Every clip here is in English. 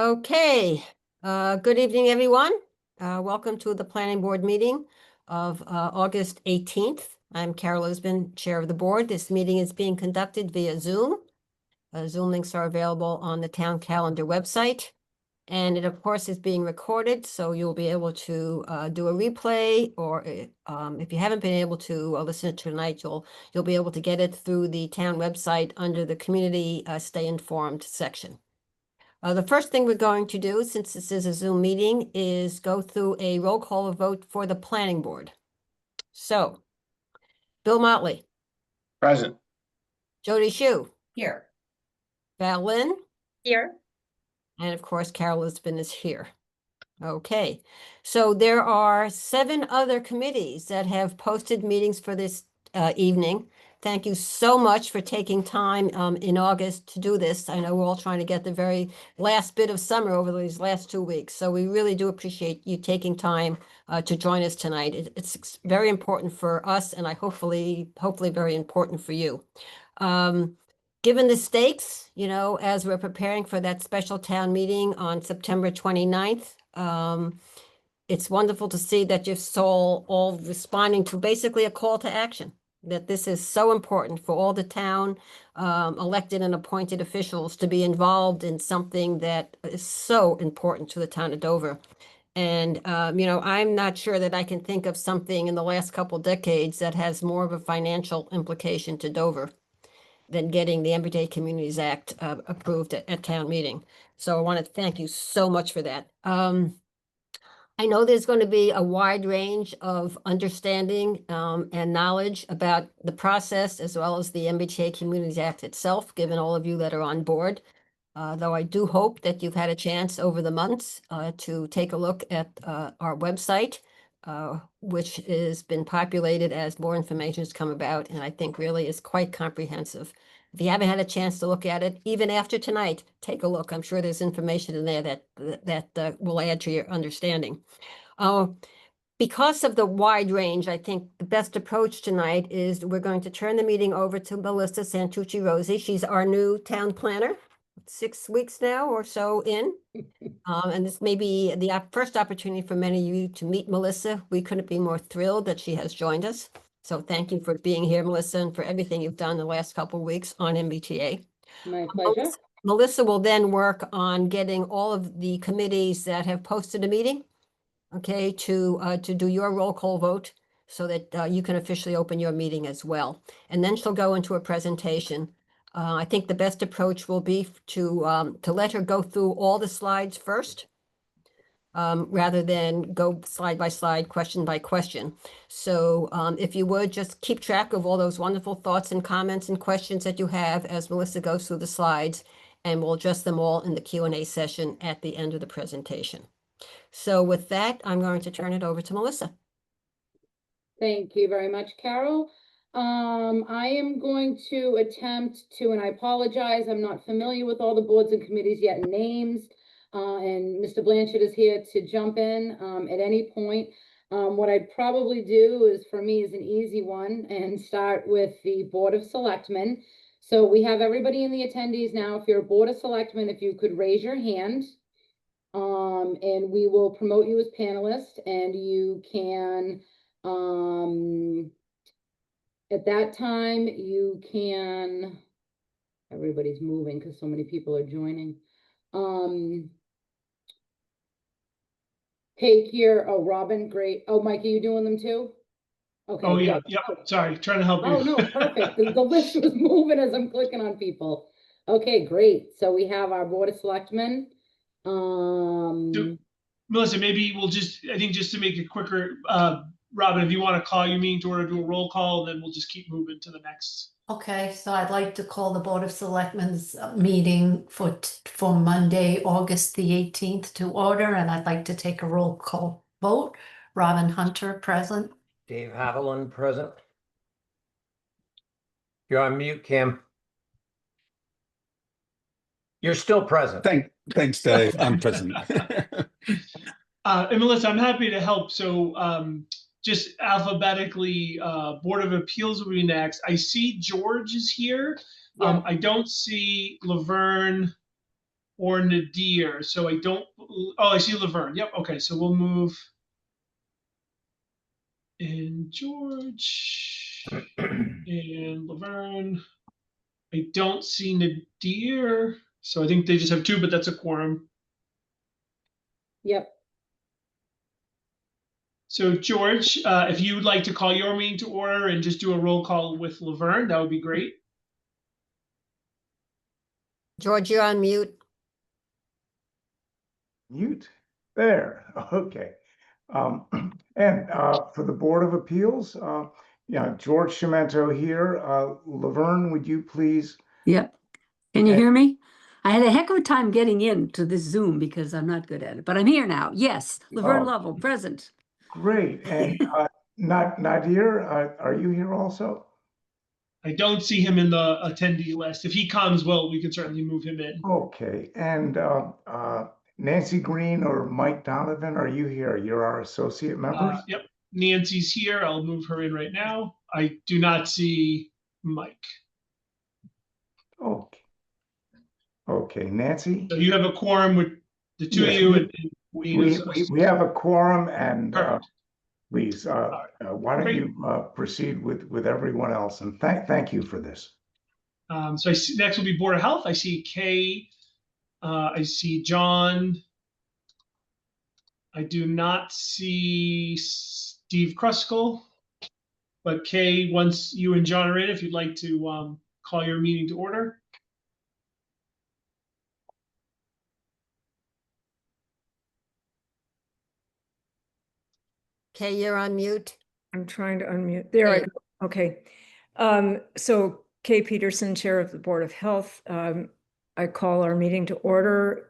Okay, good evening, everyone. Welcome to the planning board meeting of August 18th. I'm Carol Lisbon, chair of the board. This meeting is being conducted via Zoom. Zoom links are available on the town calendar website. And it, of course, is being recorded, so you'll be able to do a replay, or if you haven't been able to listen to tonight, you'll be able to get it through the town website under the community Stay Informed section. The first thing we're going to do, since this is a Zoom meeting, is go through a roll call vote for the planning board. So, Bill Motley. Present. Jody Shue. Here. Val Lynn. Here. And of course, Carol Lisbon is here. Okay, so there are 7 other committees that have posted meetings for this evening. Thank you so much for taking time in August to do this. I know we're all trying to get the very last bit of summer over these last 2 weeks. So we really do appreciate you taking time to join us tonight. It's very important for us, and hopefully very important for you. Given the stakes, as we're preparing for that special town meeting on September 29th, it's wonderful to see that you're all responding to basically a call to action, that this is so important for all the town elected and appointed officials to be involved in something that is so important to the town of Dover. And, I'm not sure that I can think of something in the last couple decades that has more of a financial implication to Dover than getting the Everyday Communities Act approved at town meeting. So I want to thank you so much for that. I know there's going to be a wide range of understanding and knowledge about the process as well as the MBTA Communities Act itself, given all of you that are on board. Though I do hope that you've had a chance over the months to take a look at our website, which has been populated as more information has come about, and I think really is quite comprehensive. If you haven't had a chance to look at it, even after tonight, take a look. I'm sure there's information in there that will add to your understanding. Because of the wide range, I think the best approach tonight is we're going to turn the meeting over to Melissa Santucci Rosie. She's our new town planner, 6 weeks now or so in. And this may be the first opportunity for many of you to meet Melissa. We couldn't be more thrilled that she has joined us. So thank you for being here, Melissa, and for everything you've done the last couple of weeks on MBTA. My pleasure. Melissa will then work on getting all of the committees that have posted a meeting, okay, to do your roll call vote so that you can officially open your meeting as well. And then she'll go into a presentation. I think the best approach will be to let her go through all the slides first, rather than go slide by slide, question by question. So if you would just keep track of all those wonderful thoughts and comments and questions that you have as Melissa goes through the slides, and we'll address them all in the Q&A session at the end of the presentation. So with that, I'm going to turn it over to Melissa. Thank you very much, Carol. I am going to attempt to, and I apologize, I'm not familiar with all the boards and committees yet and names. And Mr. Blanchard is here to jump in at any point. What I'd probably do is, for me, is an easy one and start with the Board of Selectmen. So we have everybody in the attendees now. If you're a Board of Selectmen, if you could raise your hand, and we will promote you as panelists, and you can, at that time, you can, everybody's moving because so many people are joining. Take here. Oh, Robin, great. Oh, Mike, are you doing them too? Okay. Oh, yeah. Yep. Sorry, trying to help you. Oh, no, perfect. The list was moving as I'm clicking on people. Okay, great. So we have our Board of Selectmen. Melissa, maybe we'll I think just to make it quicker, Robin, if you want to call your meeting to order, do a roll call, then we'll just keep moving to the next. Okay, so I'd like to call the Board of Selectmen's meeting for Monday, August the 18th to order, and I'd like to take a roll call vote. Robin Hunter, present. Dave Haviland, present. You're on mute, Kim. You're still present. Thanks, Dave. I'm present. And Melissa, I'm happy to help. So just alphabetically, Board of Appeals will be next. I see George is here. Yeah. I don't see Laverne or Nadir. So I don't, oh, I see Laverne. Yep, okay, so we'll move in George and Laverne. I don't see Nadir, so I think they just have two, but that's a quorum. Yep. So George, if you would like to call your meeting to order and just do a roll call with Laverne, that would be great. George, you're on mute. Mute. There. Okay. And for the Board of Appeals, yeah, George Chimento here. Laverne, would you please? Yep. Can you Okay. hear me? I had a heck of a time getting into this Zoom because I'm not good at it, but I'm here now. Yes, Laverne Oh. Lovell, present. Great. And Nadir, are you here also? I don't see him in the attendee list. If he comes, well, we can certainly move him in. Okay. And Nancy Green or Mike Donovan, are you here? You're our associate members? Yep, Nancy's here. I'll move her in right now. I do not see Mike. Okay. Okay, Nancy? So you have a quorum with the two of Yes, you we- and Wayne. We have a quorum and Perfect. please, why don't Great. you proceed with everyone else? And thank you for this. So I see, next will be Board of Health. I see Kay. I see John. I do not see Steve Kruskal. But Kay, once you and John are in, if you'd like to call your meeting to order. Okay, you're on mute. I'm trying to unmute. There I Kay. go. Okay. So Kay Peterson, Chair of the Board of Health. I call our meeting to order.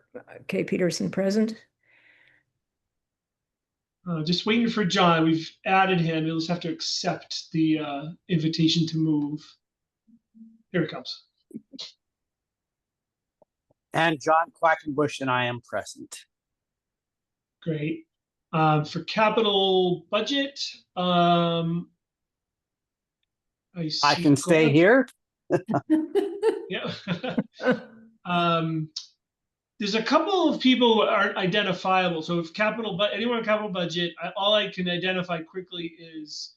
Kay Peterson present. Just waiting for John. We've added him. You'll just have to accept the invitation to move. Here it comes. And John Quackenbush and I am present. Great. For capital budget, I I see can stay Glenn. here. Yeah. There's a couple of people who aren't identifiable. So if anyone on capital budget, all I can identify quickly is,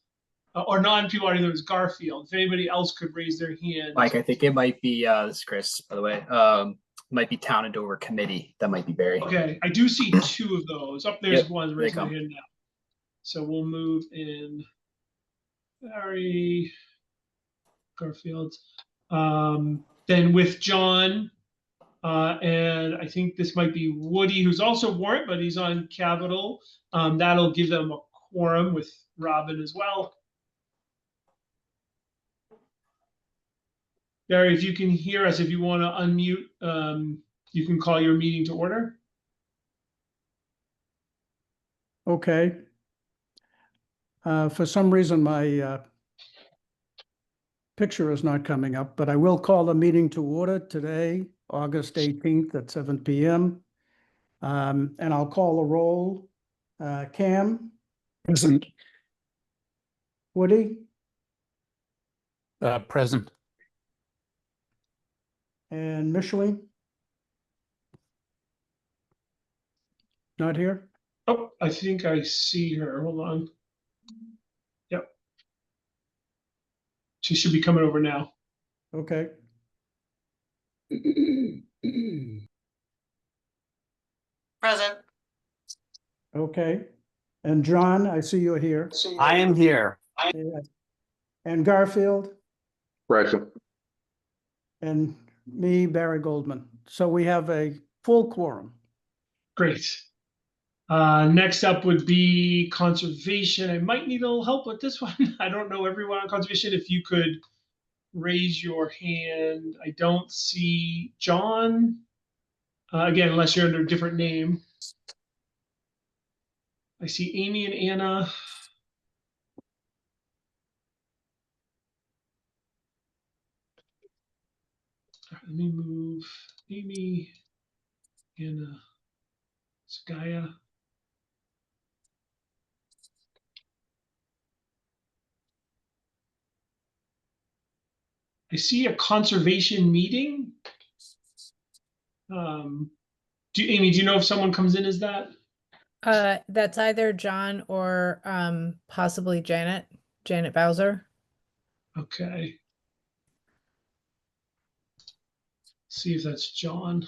or non-people already know is Garfield. If anybody else could raise their hand. Mike, I think it might be, this is Chris, by the way. Might be Town and Dover Committee. That might be Barry. Okay, I do see two of those. Up there's Yep, one they raising their come. hand now. So we'll move in Barry, Garfield. Then with John, and I think this might be Woody, who's also warrant, but he's on Capital. That'll give them a quorum with Robin as well. Barry, if you can hear us, if you want to unmute, you can call your meeting to order. Okay. For some reason, my picture is not coming up, but I will call the meeting to order today, August 18th at 7 p.m. And I'll call the roll. Cam, Present. Woody, Present. and Micheline. Not here? Oh, I think I see her. Hold on. Yep. She should be coming over now. Okay. Present. Okay. And John, I see you're here. I am here. Yeah. And Garfield, Present. and me, Barry Goldman. So we have a full quorum. Great. Next up would be conservation. I might need a little help with this one. I don't know everyone on conservation. If you could raise your hand. I don't see John. Again, unless you're under a different name. I see Amy and Anna. Let me move Amy, Anna, Skaya. I see a conservation meeting. Amy, do you know if someone comes in as that? That's either John or possibly Janet Bowser. Okay. See if that's John.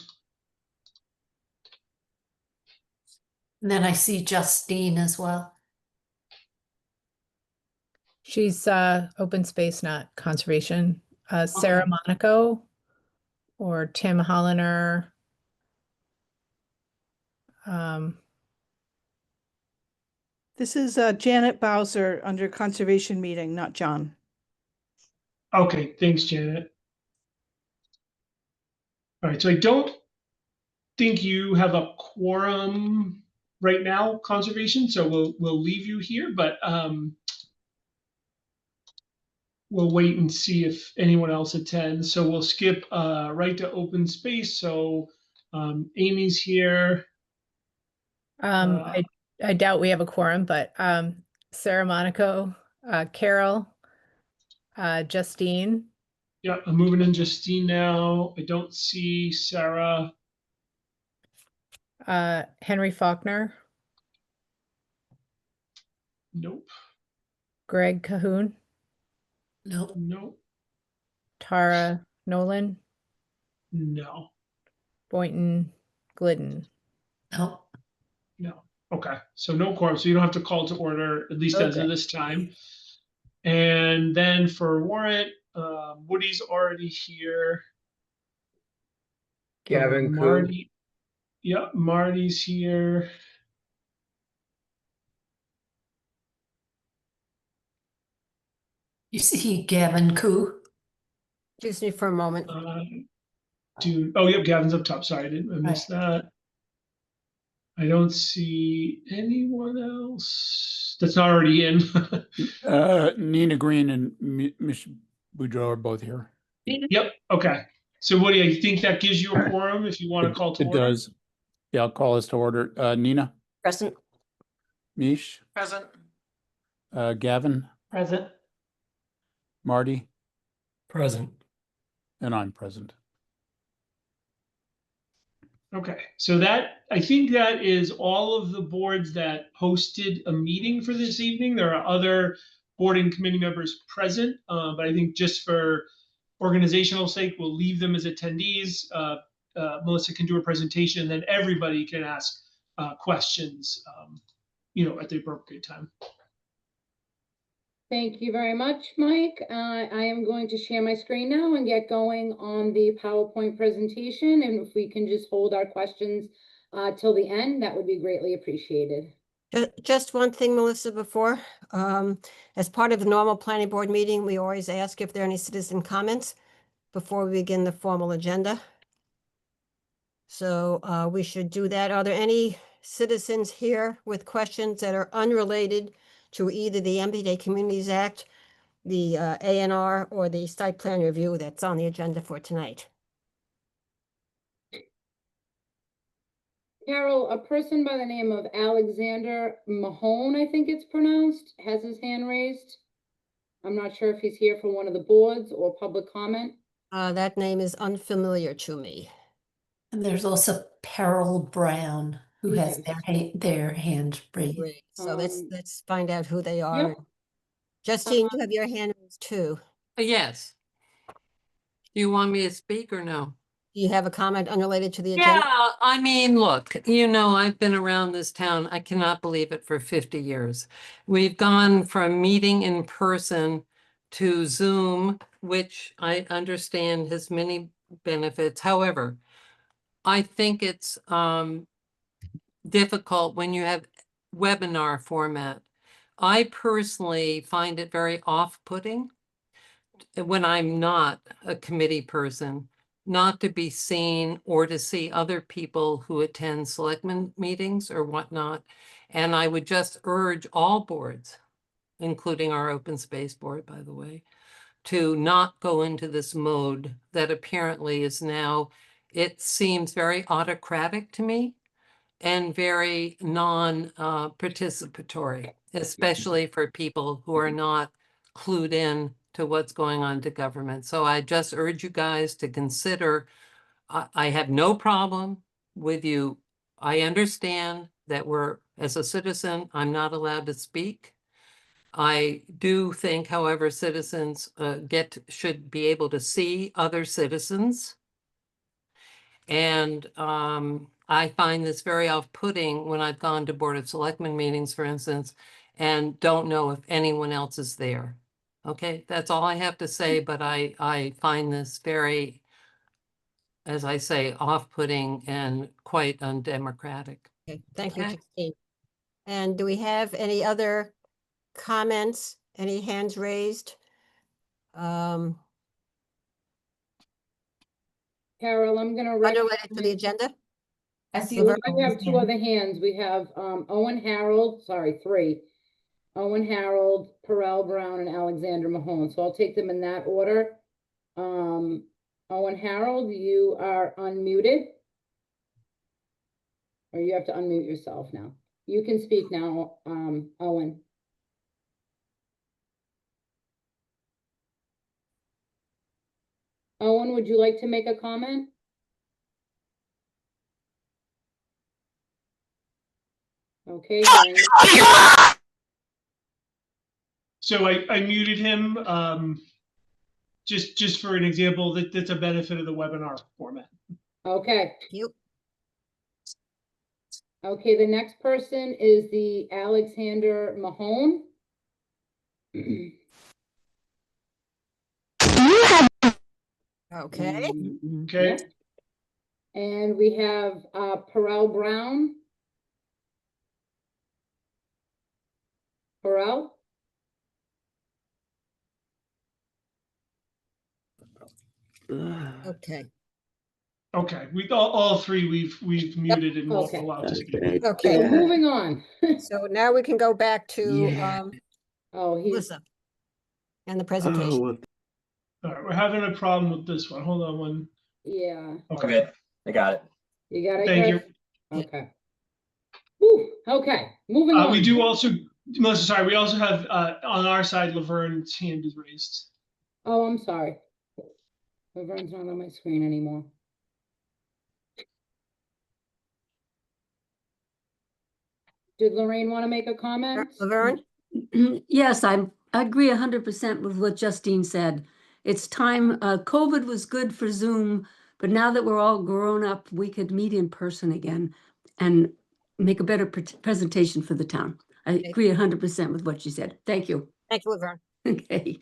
And then I see Justine as well. She's open space, not conservation. Sarah Okay. Monaco or Tim Holliner. This is Janet Bowser under conservation meeting, not John. Okay, thanks, Janet. All right, so I don't think you have a quorum right now, conservation, so we'll leave you here, but we'll wait and see if anyone else attends. So we'll skip right to open space. So Amy's here. I doubt we have a quorum, but Sarah Monaco, Carol, Justine. Yeah, I'm moving in Justine now. I don't see Sarah. Henry Faulkner. Nope. Greg Cahoon. Nope. Nope. Tara Nolan. No. Boynton Glidden. Nope. No. Okay. So no quorum. So you don't have to call to order, at least as of Okay. this time. And then for warrant, Woody's already here. Gavin Koo. Marty. Yep, Marty's here. You see Gavin Koo? Excuse me for a moment. Oh, yep, Gavin's up top. Sorry, I missed that. I don't see anyone else that's not already in. Nina Green and Miss Boudreau are both here. Yep. Okay. So Woody, I think that gives you a quorum if you want to call to It order. does. Yeah, I'll call us to order. Nina? Present. Mish? Present. Gavin? Present. Marty? Present. And I'm present. Okay, so I think that is all of the boards that hosted a meeting for this evening. There are other board and committee members present, but I think just for organizational sake, we'll leave them as attendees. Melissa can do a presentation, and then everybody can ask questions, at the appropriate time. Thank you very much, Mike. I am going to share my screen now and get going on the PowerPoint presentation. And if we can just hold our questions till the end, that would be greatly appreciated. Just one thing, Melissa, before, as part of the normal planning board meeting, we always ask if there are any citizen comments before we begin the formal agenda. So we should do that. Are there any citizens here with questions that are unrelated to either the MBTA Communities Act, the ANR, or the site plan review that's on the agenda for tonight? Carol, a person by the name of Alexander Mahone, I think it's pronounced, has his hand raised. I'm not sure if he's here for one of the boards or public comment. That name is unfamiliar to me. And there's also Peril Brown, who has Yes. their hand raised. Great. So let's find out who they are. Yep. Justine, you have your hand raised too. Yes. Do you want me to speak or no? Do you have a comment unrelated to the agenda? Yeah, I mean, look, I've been around this town. I cannot believe it for 50 years. We've gone from meeting in person to Zoom, which I understand has many benefits. However, I think it's difficult when you have webinar format. I personally find it very off-putting when I'm not a committee person, not to be seen or to see other people who attend selectmen meetings or whatnot. And I would just urge all boards, including our open space board, by the way, to not go into this mode that apparently is now, it seems very autocratic to me and very non-participatory, especially for people who are not clued in to what's going on to government. So I just urge you guys to consider, I have no problem with you. I understand that as a citizen, I'm not allowed to speak. I do think, however, citizens should be able to see other citizens. And I find this very off-putting when I've gone to Board of Selectmen meetings, for instance, and don't know if anyone else is there. Okay, that's all I have to say, but I find this very, as I say, off-putting and quite undemocratic. Okay, thank you, Okay. Justine. And do we have any other comments? Any hands raised? Carol, I'm gonna. Unrelated to the agenda? I see, we have two other hands. We have Owen Harold, sorry, three. Owen Harold, Perel Brown, and Alexander Mahone. So I'll take them in that order. Owen Harold, you are unmuted. Or you have to unmute yourself now. You can speak now, Owen. Owen, would you like to make a comment? Okay. So I muted him, just for an example, that's a benefit of the webinar format. Okay. Yep. Okay, the next person is the Alexander Mahone. Okay. Okay. And we have Perel Brown. Perel? Okay. Okay, all three we've muted and Okay. allowed to speak. Okay. So moving on. So now we can go back to Oh, he's Melissa and the presentation. All right, we're having a problem with this one. Hold on one. yeah. Okay, I got it. You got it, Thank Chris? you. Okay. Whew, okay, moving on. We do also, Melissa, sorry, we also have on our side, Laverne's hand is raised. Oh, I'm sorry. Laverne's not on my screen anymore. Did Lorraine want to make a comment? Laverne? Yes, I agree 100% with what Justine said. It's time, COVID was good for Zoom, but now that we're all grown up, we could meet in person again and make a better presentation for the town. I agree 100% with what you said. Thank you. Thank you, Laverne. Okay.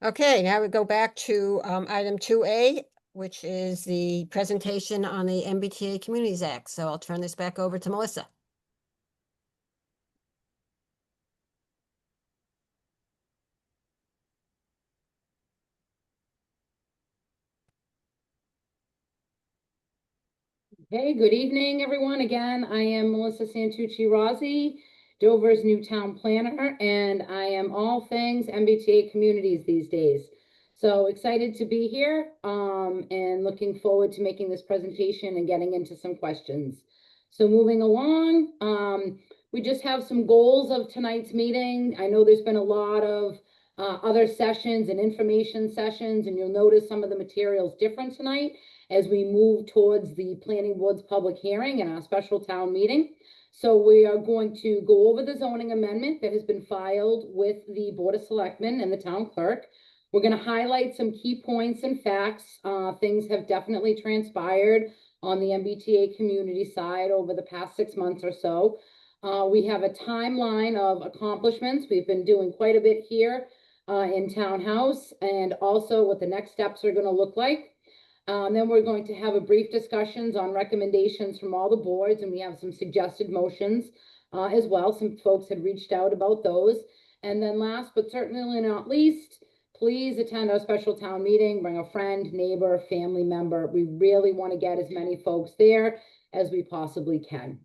Okay, now we go back to item 2A, which is the presentation on the MBTA Communities Act. So I'll turn this back over to Melissa. Hey, good evening, everyone. Again, I am Melissa Santucci-Rossi, Dover's new town planner, and I am all things MBTA communities these days. So excited to be here and looking forward to making this presentation and getting into some questions. So moving along, we just have some goals of tonight's meeting. I know there's been a lot of other sessions and information sessions, and you'll notice some of the materials different tonight as we move towards the planning board's public hearing and our special town meeting. So we are going to go over the zoning amendment that has been filed with the Board of Selectmen and the town clerk. We're going to highlight some key points and facts. Things have definitely transpired on the MBTA community side over the past 6 months or so. We have a timeline of accomplishments. We've been doing quite a bit here in Townhouse, and also what the next steps are going to look like. Then we're going to have a brief discussions on recommendations from all the boards, and we have some suggested motions as well. Some folks had reached out about those. And then last but certainly not least, please attend our special town meeting, bring a friend, neighbor, family member. We really want to get as many folks there as we possibly can.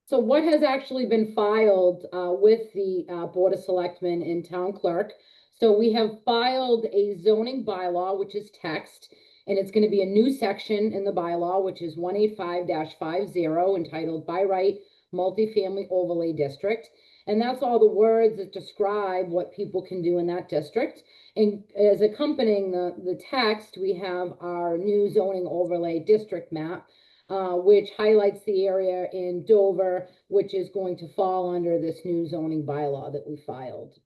So what has actually been filed with the Board of Selectmen and town clerk? So we have filed a zoning bylaw, which is text, and it's going to be a new section in the bylaw, which is 185-50, entitled By Right Multifamily Overlay District. And that's all the words that describe what people can do in that district. And as accompanying the text, we have our new zoning overlay district map, which highlights the area in Dover, which is going to fall under this new zoning bylaw that we filed.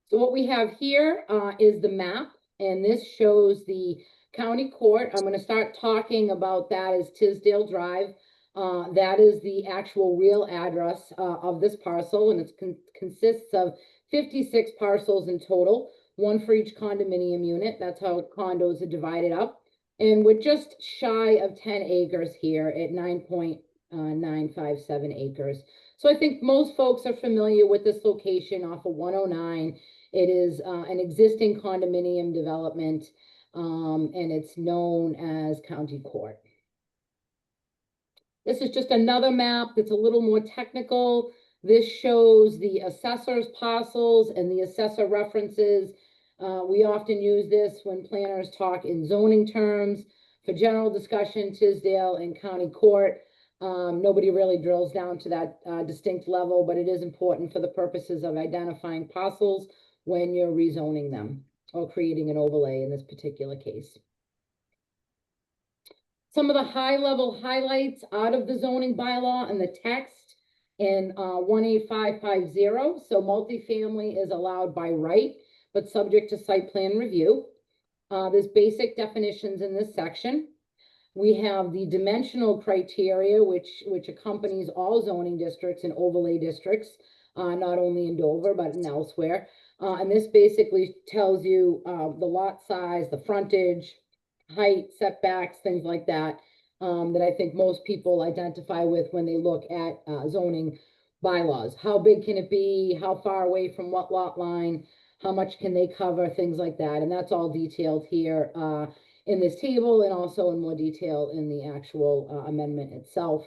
So what we have here is the map, and this shows the county court. I'm going to start talking about that as Tisdale Drive. That is the actual real address of this parcel, and it consists of 56 parcels in total, one for each condominium unit. That's how condos are divided up. And we're just shy of 10 acres here at 9.957 acres. So I think most folks are familiar with this location off of 109. It is an existing condominium development, and it's known as County Court. This is just another map that's a little more technical. This shows the assessor's parcels and the assessor references. We often use this when planners talk in zoning terms. For general discussion, Tisdale and County Court. Nobody really drills down to that distinct level, but it is important for the purposes of identifying parcels when you're rezoning them or creating an overlay in this particular case. Some of the high-level highlights out of the zoning bylaw and the text in 18550. So multifamily is allowed by right, but subject to site plan review. There's basic definitions in this section. We have the dimensional criteria, which accompanies all zoning districts and overlay districts, not only in Dover, but in elsewhere. And this basically tells you the lot size, the frontage, height, setbacks, things like that, that I think most people identify with when they look at zoning bylaws. How big can it be? How far away from what lot line? How much can they cover? Things like that. And that's all detailed here in this table, and also in more detail in the actual amendment itself.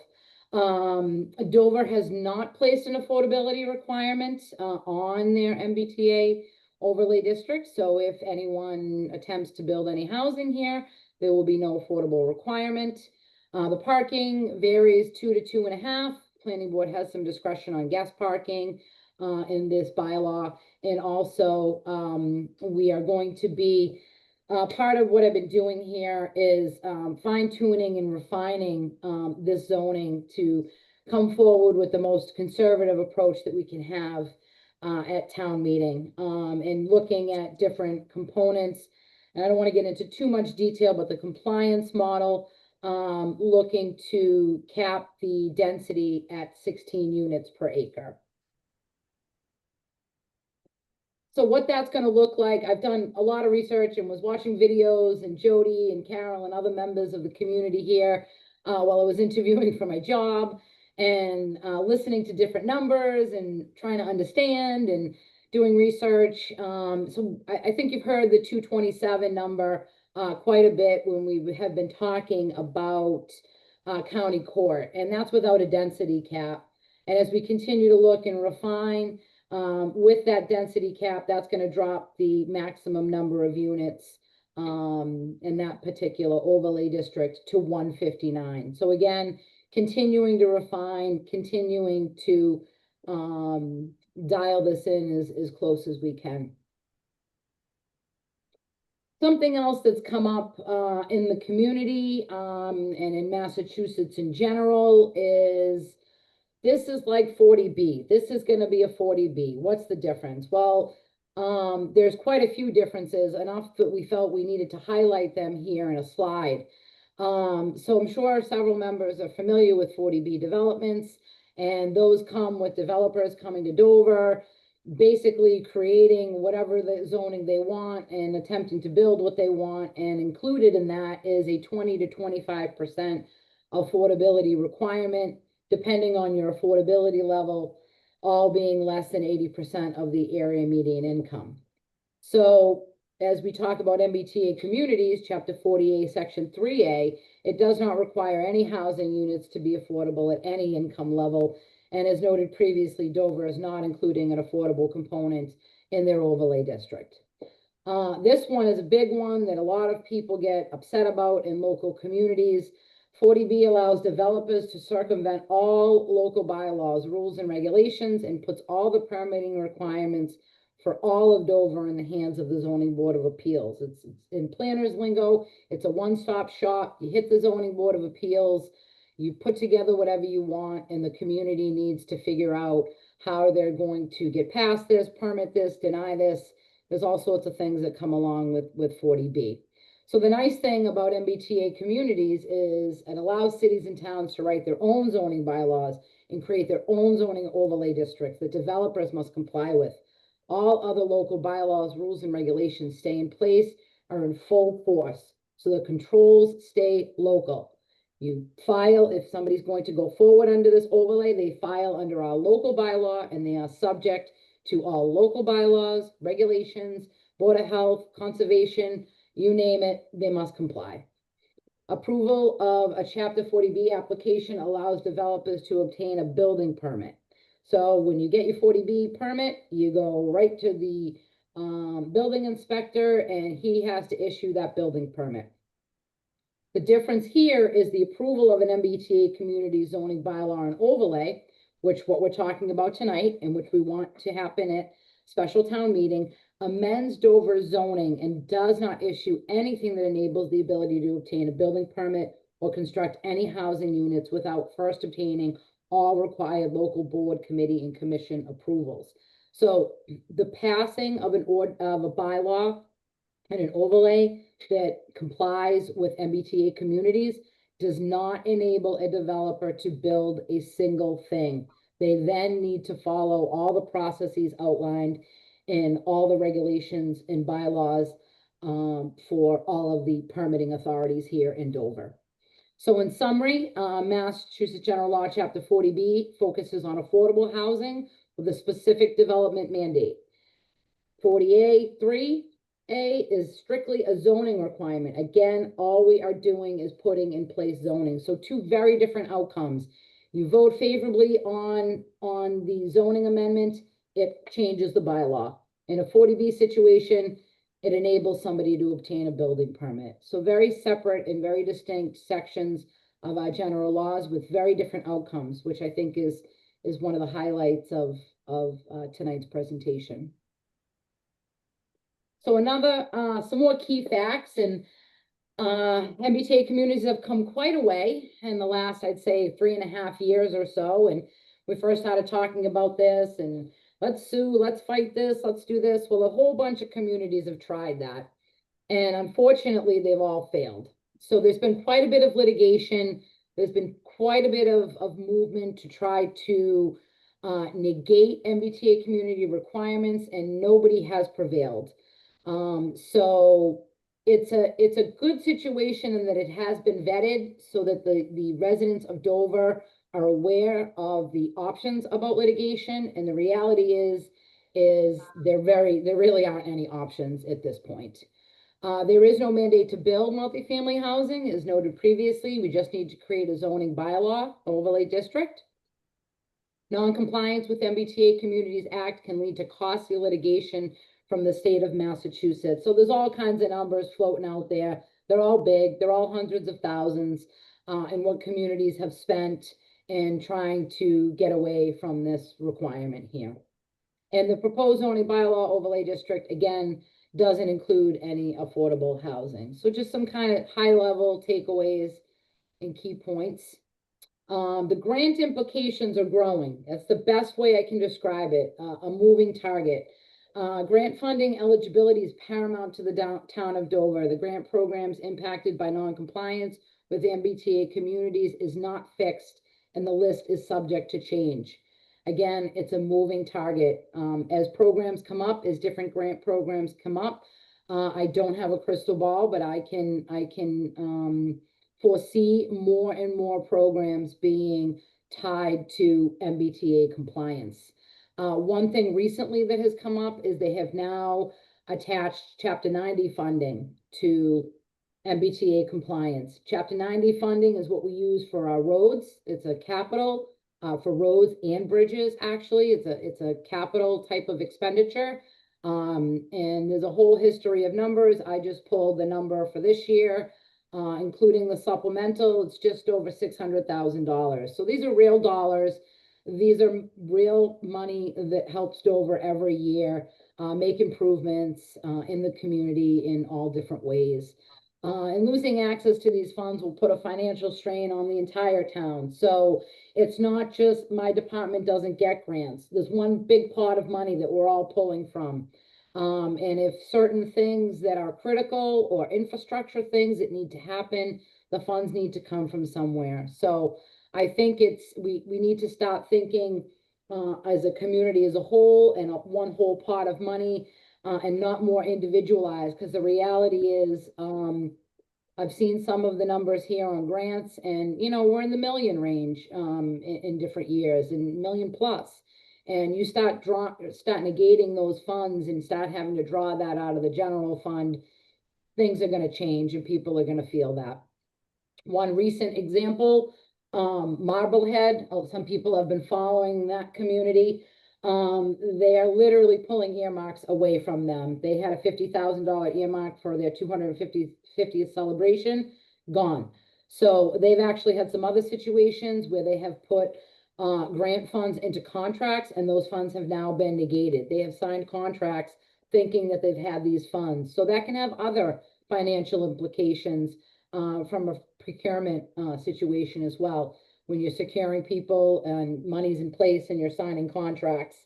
Dover has not placed an affordability requirement on their MBTA overlay district. So if anyone attempts to build any housing here, there will be no affordable requirement. The parking varies 2 to 2.5. Planning board has some discretion on guest parking in this bylaw. And also we are going to be, part of what I've been doing here is fine tuning and refining this zoning to come forward with the most conservative approach that we can have at town meeting, and looking at different components. And I don't want to get into too much detail, but the compliance model, looking to cap the density at 16 units per acre. So what that's going to look like, I've done a lot of research and was watching videos, and Jody and Carol and other members of the community here while I was interviewing for my job, and listening to different numbers and trying to understand and doing research. So I think you've heard the 227 number quite a bit when we have been talking about county court, and that's without a density cap. And as we continue to look and refine with that density cap, that's going to drop the maximum number of units in that particular overlay district to 159. So again, continuing to refine, continuing to dial this in as close as we can. Something else that's come up in the community and in Massachusetts in general is, this is like 40B. This is going to be a 40B. What's the difference? Well, there's quite a few differences, enough that we felt we needed to highlight them here in a slide. So I'm sure several members are familiar with 40B developments, and those come with developers coming to Dover, basically creating whatever the zoning they want and attempting to build what they want. And included in that is a 20 to 25% affordability requirement, depending on your affordability level, all being less than 80% of the area median income. So as we talk about MBTA communities, Chapter 40A, Section 3A, it does not require any housing units to be affordable at any income level. And as noted previously, Dover is not including an affordable component in their overlay district. This one is a big one that a lot of people get upset about in local communities 40B allows developers to circumvent all local bylaws, rules, and regulations, and puts all the permitting requirements for all of Dover in the hands of the Zoning Board of Appeals. It's in planners lingo, it's a one-stop shop. You hit the Zoning Board of Appeals, you put together whatever you want, and the community needs to figure out how they're going to get past this, permit this, deny this. There's all sorts of things that come along with 40B. So the nice thing about MBTA communities is it allows cities and towns to write their own zoning bylaws and create their own zoning overlay districts that developers must comply with. All other local bylaws, rules, and regulations stay in place, are in full force. So the controls stay local. You file, if somebody's going to go forward under this overlay, they file under our local bylaw, and they are subject to all local bylaws, regulations, Board of Health, conservation, you name it, they must comply. Approval of a Chapter 40B application allows developers to obtain a building permit. So when you get your 40B permit, you go right to the building inspector, and he has to issue that building permit. The difference here is the approval of an MBTA community zoning bylaw and overlay, which what we're talking about tonight, and which we want to happen at special town meeting, amends Dover zoning and does not issue anything that enables the ability to obtain a building permit or construct any housing units without first obtaining all required local board, committee, and commission approvals. So the passing of a bylaw and an overlay that complies with MBTA communities does not enable a developer to build a single thing. They then need to follow all the processes outlined in all the regulations and bylaws for all of the permitting authorities here in Dover. So in summary, Massachusetts General Law, Chapter 40B focuses on affordable housing with a specific development mandate. 40A3A is strictly a zoning requirement. Again, all we are doing is putting in place zoning. So two very different outcomes. You vote favorably on the zoning amendment, it changes the bylaw. In a 40B situation, it enables somebody to obtain a building permit. So very separate and very distinct sections of our general laws with very different outcomes, which I think is one of the highlights of tonight's presentation. So some more key facts, and MBTA communities have come quite a way in the last, I'd say, 3.5 years or so. And we first started talking about this, and let's sue, let's fight this, let's do this. Well, a whole bunch of communities have tried that, and unfortunately, they've all failed. So there's been quite a bit of litigation. There's been quite a bit of movement to try to negate MBTA community requirements, and nobody has prevailed. So it's a good situation in that it has been vetted so that the residents of Dover are aware of the options about litigation. And the reality is there really aren't any options at this point. There is no mandate to build multifamily housing, as noted previously. We just need to create a zoning bylaw overlay district. Non-compliance with MBTA Communities Act can lead to costly litigation from the state of Massachusetts. So there's all kinds of numbers floating out there. They're all big, they're all hundreds of thousands, and what communities have spent in trying to get away from this requirement here. And the proposed zoning bylaw overlay district, again, doesn't include any affordable housing. So just some kind of high level takeaways and key points. The grant implications are growing. That's the best way I can describe it, a moving target. Grant funding eligibility is paramount to the town of Dover. The grant programs impacted by non-compliance with MBTA communities is not fixed, and the list is subject to change. Again, it's a moving target. As programs come up, as different grant programs come up, I don't have a crystal ball, but I can foresee more and more programs being tied to MBTA compliance. One thing recently that has come up is they have now attached Chapter 90 funding to MBTA compliance. Chapter 90 funding is what we use for our roads. It's a capital for roads and bridges, actually. It's a capital type of expenditure. And there's a whole history of numbers. I just pulled the number for this year. including the supplemental, it's just over $600,000. So these are real dollars. These are real money that helps Dover every year make improvements in the community in all different ways. And losing access to these funds will put a financial strain on the entire town. So it's not just my department doesn't get grants. There's one big pot of money that we're all pulling from. And if certain things that are critical or infrastructure things that need to happen, the funds need to come from somewhere. So I think we need to start thinking as a community as a whole and one whole pot of money and not more individualized, because the reality is I've seen some of the numbers here on grants, and we're in the million range in different years, and million plus. And you start negating those funds and start having to draw that out of the general fund, things are going to change and people are going to feel that. One recent example, Marblehead, some people have been following that community. They are literally pulling earmarks away from them. They had a $50,000 earmark for their 250th celebration, gone. So they've actually had some other situations where they have put grant funds into contracts, and those funds have now been negated. They have signed contracts thinking that they've had these funds. So that can have other financial implications from a procurement situation as well. When you're securing people and money's in place and you're signing contracts.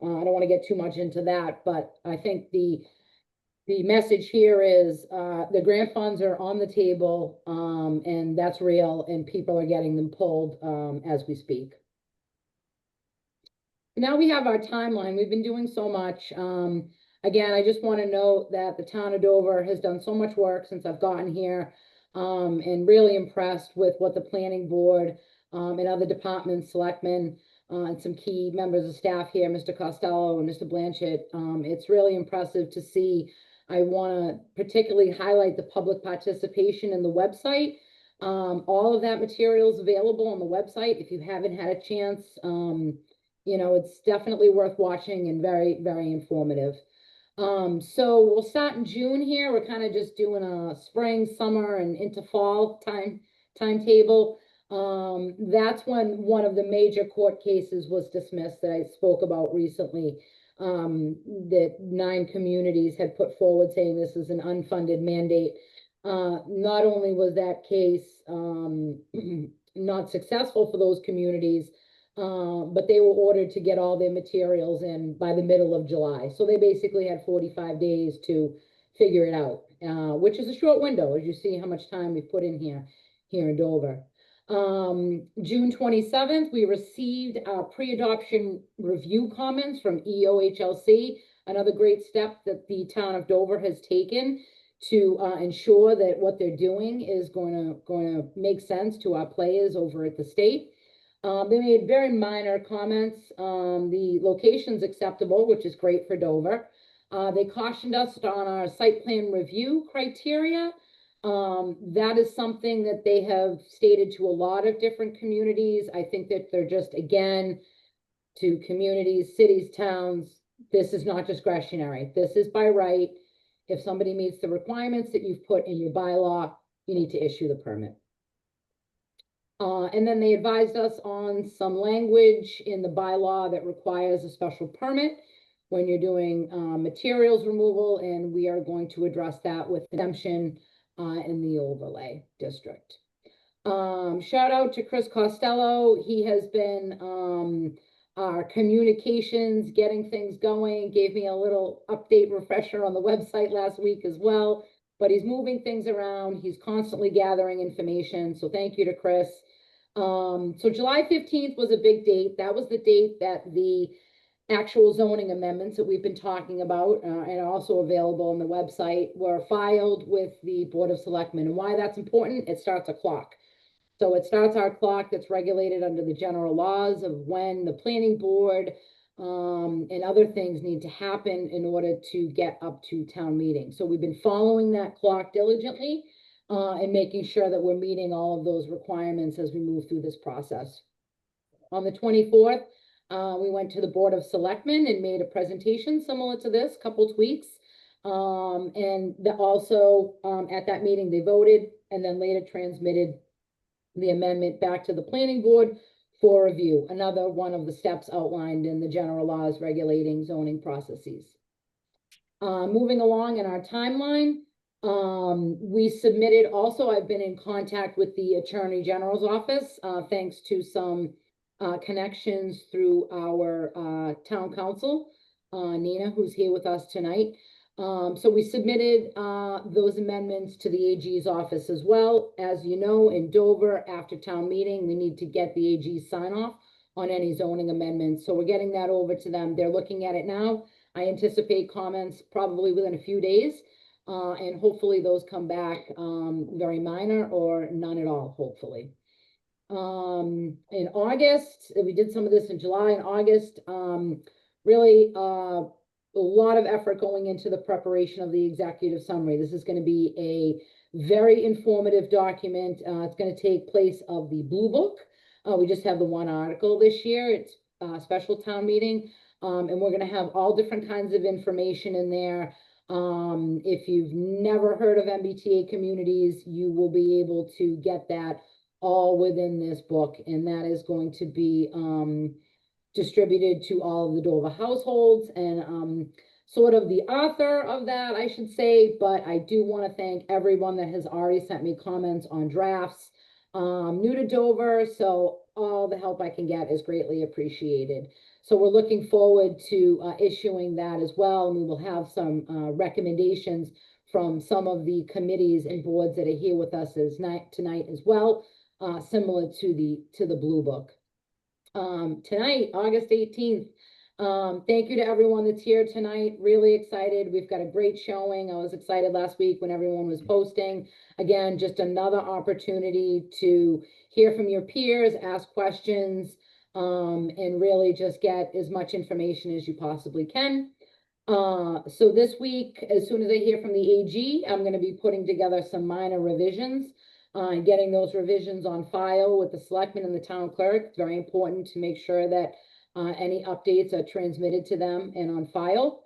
I don't want to get too much into that, but I think the message here is the grant funds are on the table, and that's real, and people are getting them pulled as we speak. Now we have our timeline. We've been doing so much. Again, I just want to note that the town of Dover has done so much work since I've gotten here, and really impressed with what the planning board and other departments, selectmen, and some key members of staff here, Mr. Costello and Mr. Blanchett. It's really impressive to see. I want to particularly highlight the public participation in the website. All of that material is available on the website. If you haven't had a chance, it's definitely worth watching and very, very informative. So we'll start in June here. We're kind of just doing a spring, summer, and into fall timetable. That's when one of the major court cases was dismissed that I spoke about recently, that 9 communities had put forward saying this is an unfunded mandate. Not only was that case not successful for those communities, but they were ordered to get all their materials in by the middle of July. So they basically had 45 days to figure it out, which is a short window, as you see how much time we've put in here in Dover. June 27th, we received our pre-adoption review comments from EOHLC, another great step that the town of Dover has taken to ensure that what they're doing is going to make sense to our players over at the state. They made very minor comments. The location's acceptable, which is great for Dover. They cautioned us on our site plan review criteria. That is something that they have stated to a lot of different communities. I think that they're just, again, to communities, cities, towns, this is not discretionary. This is by right. If somebody meets the requirements that you've put in your bylaw, you need to issue the permit. And then they advised us on some language in the bylaw that requires a special permit when you're doing materials removal, and we are going to address that with exemption in the overlay district. Shout out to Chris Costello. He has been our communications, getting things going, gave me a little update refresher on the website last week as well, but he's moving things around. He's constantly gathering information. So thank you to Chris. So July 15th was a big date. That was the date that the actual zoning amendments that we've been talking about and also available on the website were filed with the Board of Selectmen. And why that's important, it starts a clock. So it starts our clock that's regulated under the general laws of when the planning board and other things need to happen in order to get up to town meeting. So we've been following that clock diligently and making sure that we're meeting all of those requirements as we move through this process. On the 24th, we went to the Board of Selectmen and made a presentation similar to this, couple tweaks. And also, at that meeting, they voted and then later transmitted the amendment back to the planning board for review. Another one of the steps outlined in the general laws regulating zoning processes. Moving along in our timeline, we submitted also, I've been in contact with the Attorney General's office, thanks to some connections through our town council, Nina, who's here with us tonight. So we submitted those amendments to the AG's office as well. As you know, in Dover, after town meeting, we need to get the AG's sign off on any zoning amendments. So we're getting that over to them. They're looking at it now. I anticipate comments probably within a few days. And hopefully those come back very minor or none at all, hopefully. In August, we did some of this in July and August, really a lot of effort going into the preparation of the executive summary. This is going to be a very informative document. It's going to take place of the Blue Book. We just have the one article this year. It's a special town meeting. And we're going to have all different kinds of information in there. If you've never heard of MBTA communities, you will be able to get that all within this book. And that is going to be distributed to all of the Dover households, and sort of the author of that, I should say, but I do want to thank everyone that has already sent me comments on drafts. New to Dover, so all the help I can get is greatly appreciated. So we're looking forward to issuing that as well, and we will have some recommendations from some of the committees and boards that are here with us tonight as well, similar to the Blue Book. Tonight, August 18th. Thank you to everyone that's here tonight. Really excited. We've got a great showing. I was excited last week when everyone was posting. Again, just another opportunity to hear from your peers, ask questions, and really just get as much information as you possibly can. So this week, as soon as I hear from the AG, I'm going to be putting together some minor revisions. Getting those revisions on file with the selectmen and the town clerk. It's very important to make sure that any updates are transmitted to them and on file.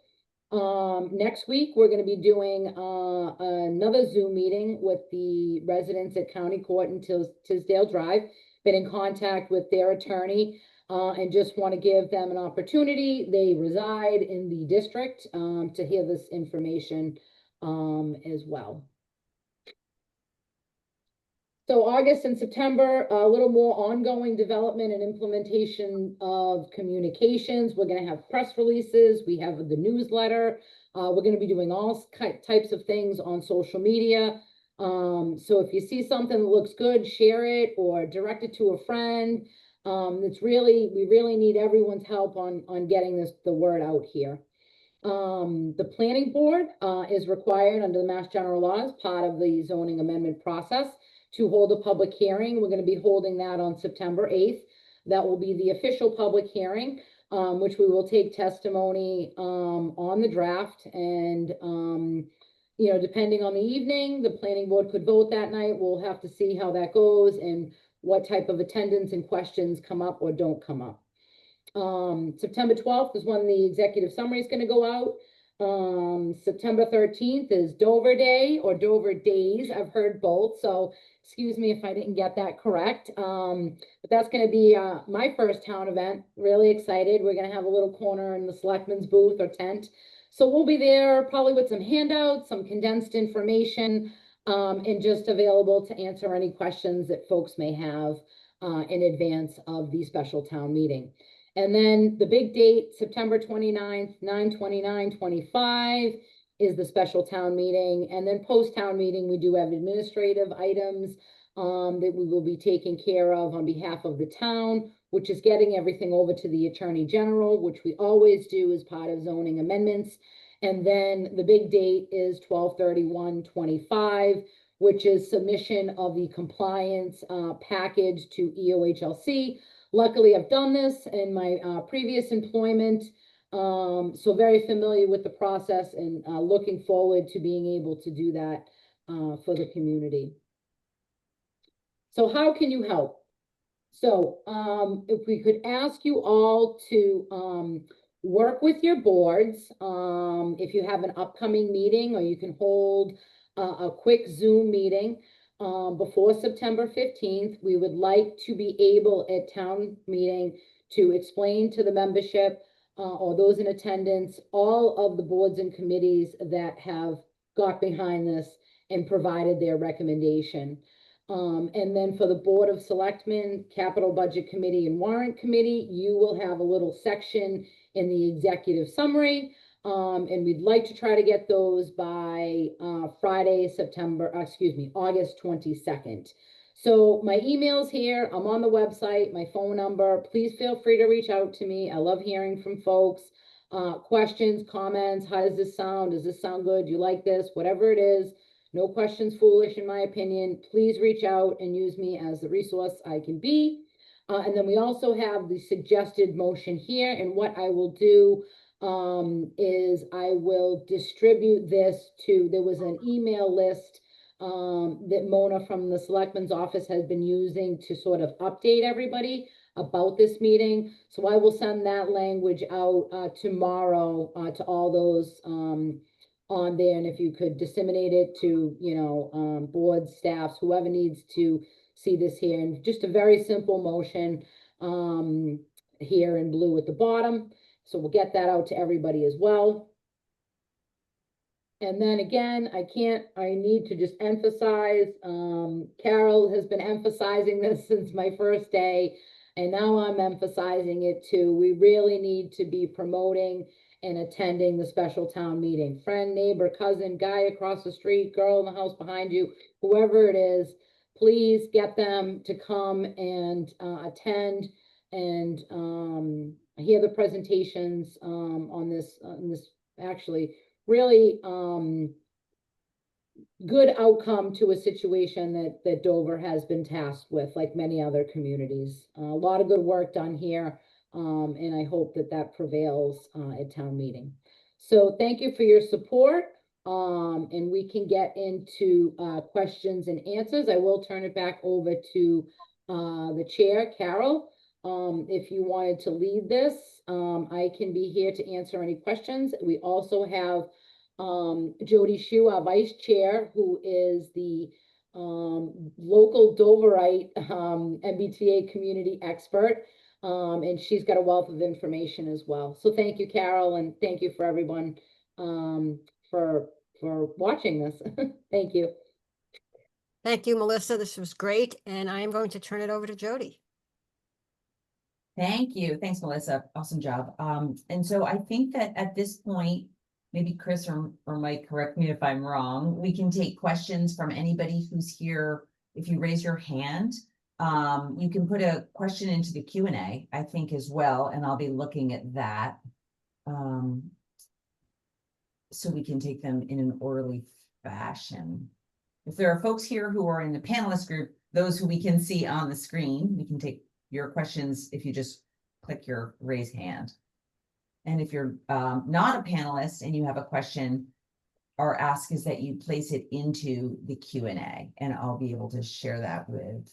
Next week, we're going to be doing another Zoom meeting with the residents at County Court in Tisdale Drive. Been in contact with their attorney and just want to give them an opportunity. They reside in the district to hear this information as well. So August and September, a little more ongoing development and implementation of communications. We're going to have press releases. We have the newsletter. We're going to be doing all types of things on social media. So if you see something that looks good, share it or direct it to a friend. We really need everyone's help on getting the word out here. The planning board is required under the Mass General Laws, part of the zoning amendment process, to hold a public hearing. We're going to be holding that on September 8th. That will be the official public hearing, which we will take testimony on the draft. And, you know, depending on the evening, the planning board could vote that night. We'll have to see how that goes and what type of attendance and questions come up or don't come up. September 12th is when the executive summary is going to go out. September 13th is Dover Day or Dover Days. I've heard both, so excuse me if I didn't get that correct. But that's going to be my first town event. Really excited. We're going to have a little corner in the selectmen's booth or tent. So we'll be there probably with some handouts, some condensed information, and just available to answer any questions that folks may have in advance of the special town meeting. And then the big date, September 29th, 9/29/25 is the special town meeting. And then post-town meeting, we do have administrative items that we will be taking care of on behalf of the town, which is getting everything over to the Attorney General, which we always do as part of zoning amendments. And then the big date is 12/31/25, which is submission of the compliance package to EOHLC. Luckily, I've done this in my previous employment, so very familiar with the process and looking forward to being able to do that for the community. So how can you help? So if we could ask you all to work with your boards. If you have an upcoming meeting, or you can hold a quick Zoom meeting before September 15th, we would like to be able at town meeting to explain to the membership or those in attendance, all of the boards and committees that have got behind this and provided their recommendation. And then for the Board of Selectmen, Capital Budget Committee, and Warrant Committee, you will have a little section in the executive summary. And we'd like to try to get those by Friday, August 22nd. So my email's here, I'm on the website, my phone number, please feel free to reach out to me. I love hearing from folks. Questions, comments, how does this sound? Does this sound good? Do you like this? Whatever it is. No questions foolish, in my opinion. Please reach out and use me as the resource I can be. And then we also have the suggested motion here. And what I will do is I will distribute this to, there was an email list that Mona from the Selectman's office has been using to sort of update everybody about this meeting. So I will send that language out tomorrow to all those on there, and if you could disseminate it to, you know, board staffs, whoever needs to see this here, and just a very simple motion here in blue at the bottom. So we'll get that out to everybody as well. And then again, I need to just emphasize, Carol has been emphasizing this since my first day, and now I'm emphasizing it too. We really need to be promoting and attending the special town meeting. Friend, neighbor, cousin, guy across the street, girl in the house behind you, whoever it is, please get them to come and attend and hear the presentations on this actually really good outcome to a situation that Dover has been tasked with, like many other communities. A lot of good work done here. And I hope that that prevails at town meeting. So thank you for your support. And we can get into questions and answers. I will turn it back over to the chair, Carol. If you wanted to lead this, I can be here to answer any questions. We also have Jody Shu, our vice chair, who is the local Doverite MBTA community expert. And she's got a wealth of information as well. So thank you, Carol, and thank you for everyone for watching this. Thank you. Thank you, Melissa. This was great. And I am going to turn it over to Jody. Thank you. Thanks, Melissa. Awesome job. And so I think that at this point, maybe Chris or Mike, correct me if I'm wrong, we can take questions from anybody who's here. If you raise your hand, you can put a question into the Q&A, I think, as well, and I'll be looking at that. So we can take them in an orderly fashion. If there are folks here who are in the panelist group, those who we can see on the screen, we can take your questions if you just click your raise hand. And if you're not a panelist and you have a question, our ask is that you place it into the Q&A, and I'll be able to share that with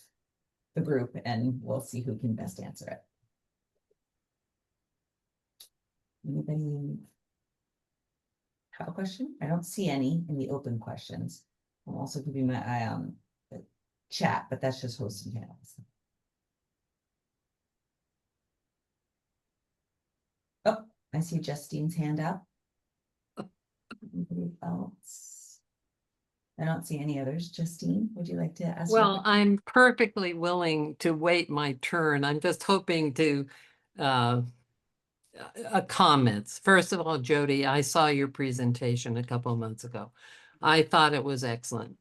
the group and we'll see who can best answer it. Anybody have a question? I don't see any in the open questions. I'm also keeping my eye on the chat, but that's just hosts and panels. Oh, I see Justine's hand up. Anybody else? I don't see any others. Justine, would you like to ask? Well, I'm perfectly willing to wait my turn. I'm just hoping to comments. First of all, Jody, I saw your presentation a couple of months ago. I thought it was excellent.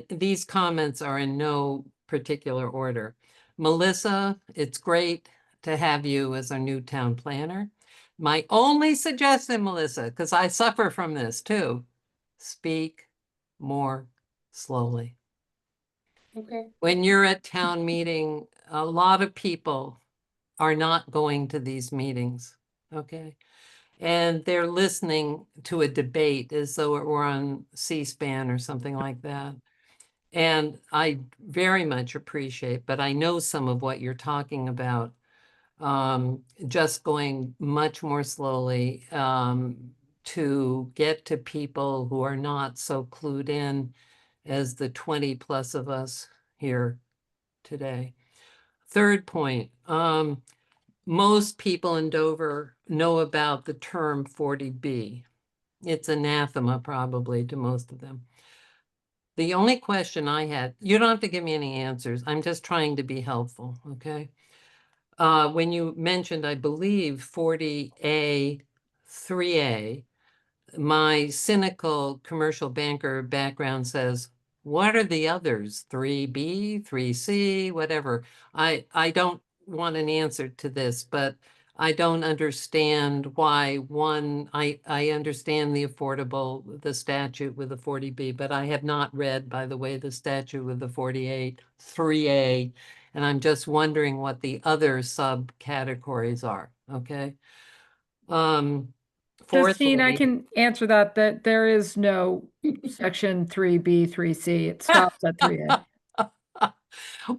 These comments are in no particular order. Melissa, it's great to have you as our new town planner. My only suggestion, Melissa, because I suffer from this too, speak more slowly. Okay. When you're at town meeting, a lot of people are not going to these meetings, okay? And they're listening to a debate as though it were on C-SPAN or something like that. And I very much appreciate, but I know some of what you're talking about just going much more slowly to get to people who are not so clued in as the 20 plus of us here today. Third point, most people in Dover know about the term 40B. It's anathema probably to most of them. The only question I had, you don't have to give me any answers. I'm just trying to be helpful, okay? When you mentioned, I believe, 40A, 3A, my cynical commercial banker background says, what are the others? 3B, 3C, whatever. I don't want an answer to this, but I don't understand why I understand the statute with the 40B, but I have not read, by the way, the statute with the 48, 3A, and I'm just wondering what the other subcategories are, okay? Justine, I Fourthly, can answer that there is no section 3B, 3C. It stops at 3A.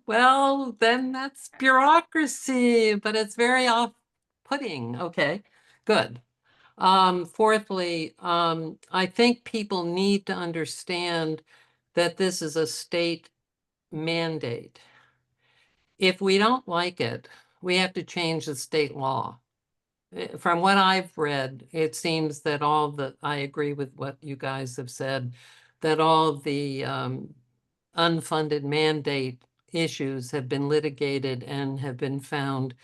well, then that's bureaucracy, but it's very off-putting. Okay, good. Fourthly, I think people need to understand that this is a state mandate. If we don't like it, we have to change the state law. From what I've read, it seems that I agree with what you guys have said, that all the unfunded mandate issues have been litigated and have been found,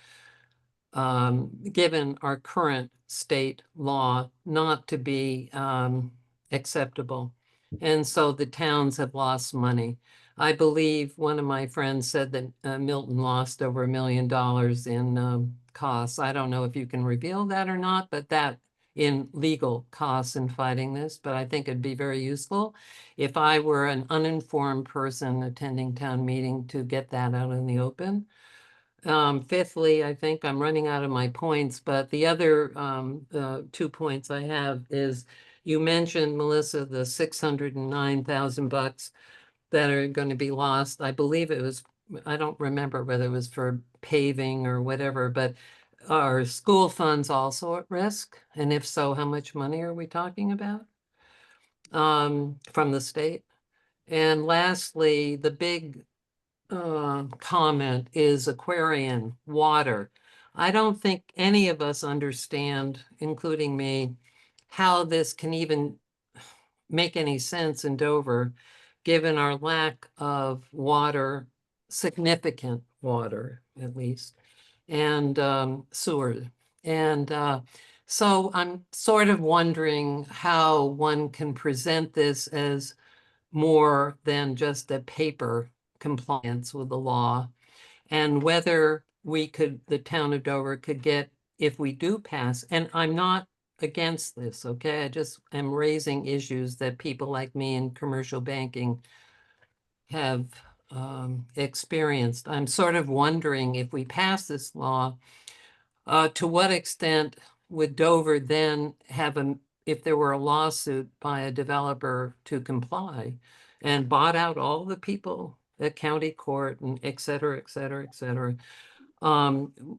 given our current state law, not to be acceptable. And so the towns have lost money. I believe one of my friends said that Milton lost over $1 million in costs. I don't know if you can reveal that or not, but that in legal costs in fighting this, but I think it'd be very useful if I were an uninformed person attending town meeting to get that out in the open. Fifthly, I think I'm running out of my points, but the other 2 points I have is you mentioned, Melissa, the $609,000 that are going to be lost. I believe it was, I don't remember whether it was for paving or whatever, but are school funds also at risk? And if so, how much money are we talking about from the state? And lastly, the big comment is Aquarian water. I don't think any of us understand, including me, how this can even make any sense in Dover, given our lack of water, significant water at least, and sewer. And so I'm sort of wondering how one can present this as more than just a paper compliance with the law, and whether the town of Dover could get, if we do pass, and I'm not against this, okay? I just am raising issues that people like me in commercial banking have experienced. I'm sort of wondering, if we pass this law, to what extent would Dover then have if there were a lawsuit by a developer to comply and bought out all the people at county court and et cetera, et cetera, et cetera,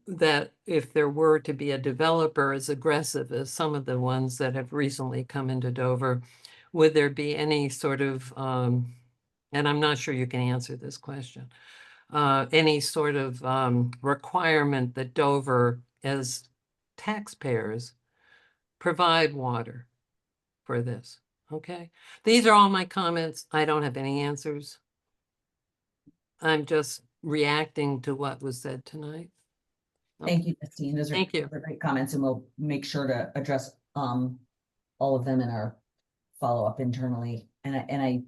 that if there were to be a developer as aggressive as some of the ones that have recently come into Dover, would there be any sort of, and I'm not sure you can answer this question, any sort of requirement that Dover, as taxpayers, provide water for this? Okay, these are all my comments. I don't have any answers. I'm just reacting to what was said tonight. Thank you, Justine. Those Thank you. are great comments, and we'll make sure to address all of them in our follow-up internally. And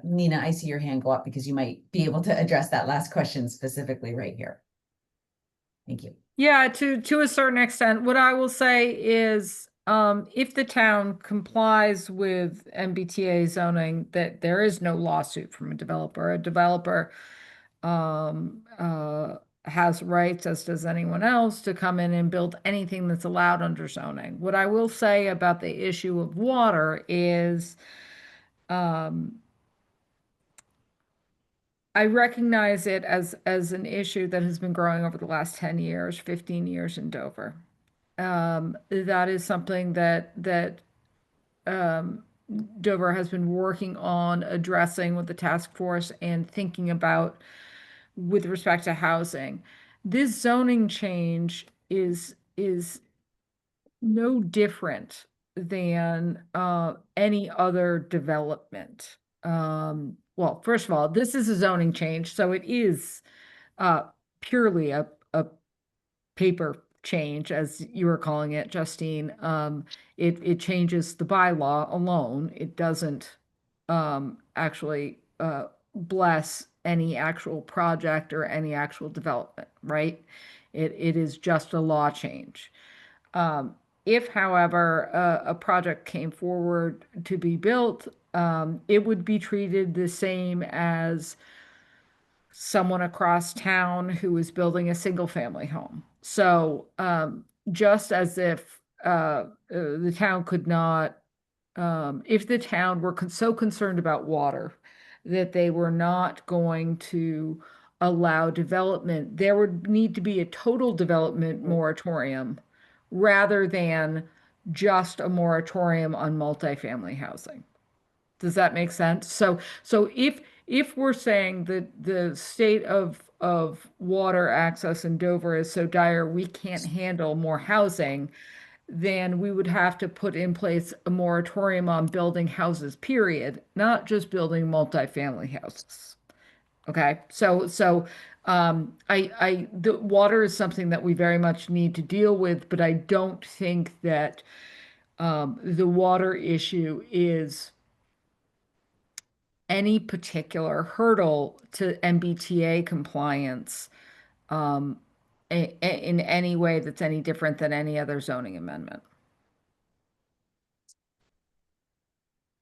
Nina, I see your hand go up because you might be able to address that last question specifically right here. Thank you. Yeah, to a certain extent, what I will say is, if the town complies with MBTA zoning, that there is no lawsuit from a developer. A developer has rights, as does anyone else, to come in and build anything that's allowed under zoning. What I will say about the issue of water is, I recognize it as an issue that has been growing over the last 10 years, 15 years in Dover. That is something that Dover has been working on addressing with the task force and thinking about with respect to housing. This zoning change is no different than any other development. Well, first of all, this is a zoning change, so it is purely a paper change, as you were calling it, Justine. It changes the bylaw alone. It doesn't actually bless any actual project or any actual development, right? It is just a law change. If, however, a project came forward to be built, it would be treated the same as someone across town who is building a single family home. So just as if the town could not, if the town were so concerned about water that they were not going to allow development, there would need to be a total development moratorium rather than just a moratorium on multifamily housing. Does that make sense? So if we're saying that the state of water access in Dover is so dire we can't handle more housing, then we would have to put in place a moratorium on building houses, period, not just building multifamily houses. Okay, so the water is something that we very much need to deal with, but I don't think that the water issue is any particular hurdle to MBTA compliance in any way that's any different than any other zoning amendment.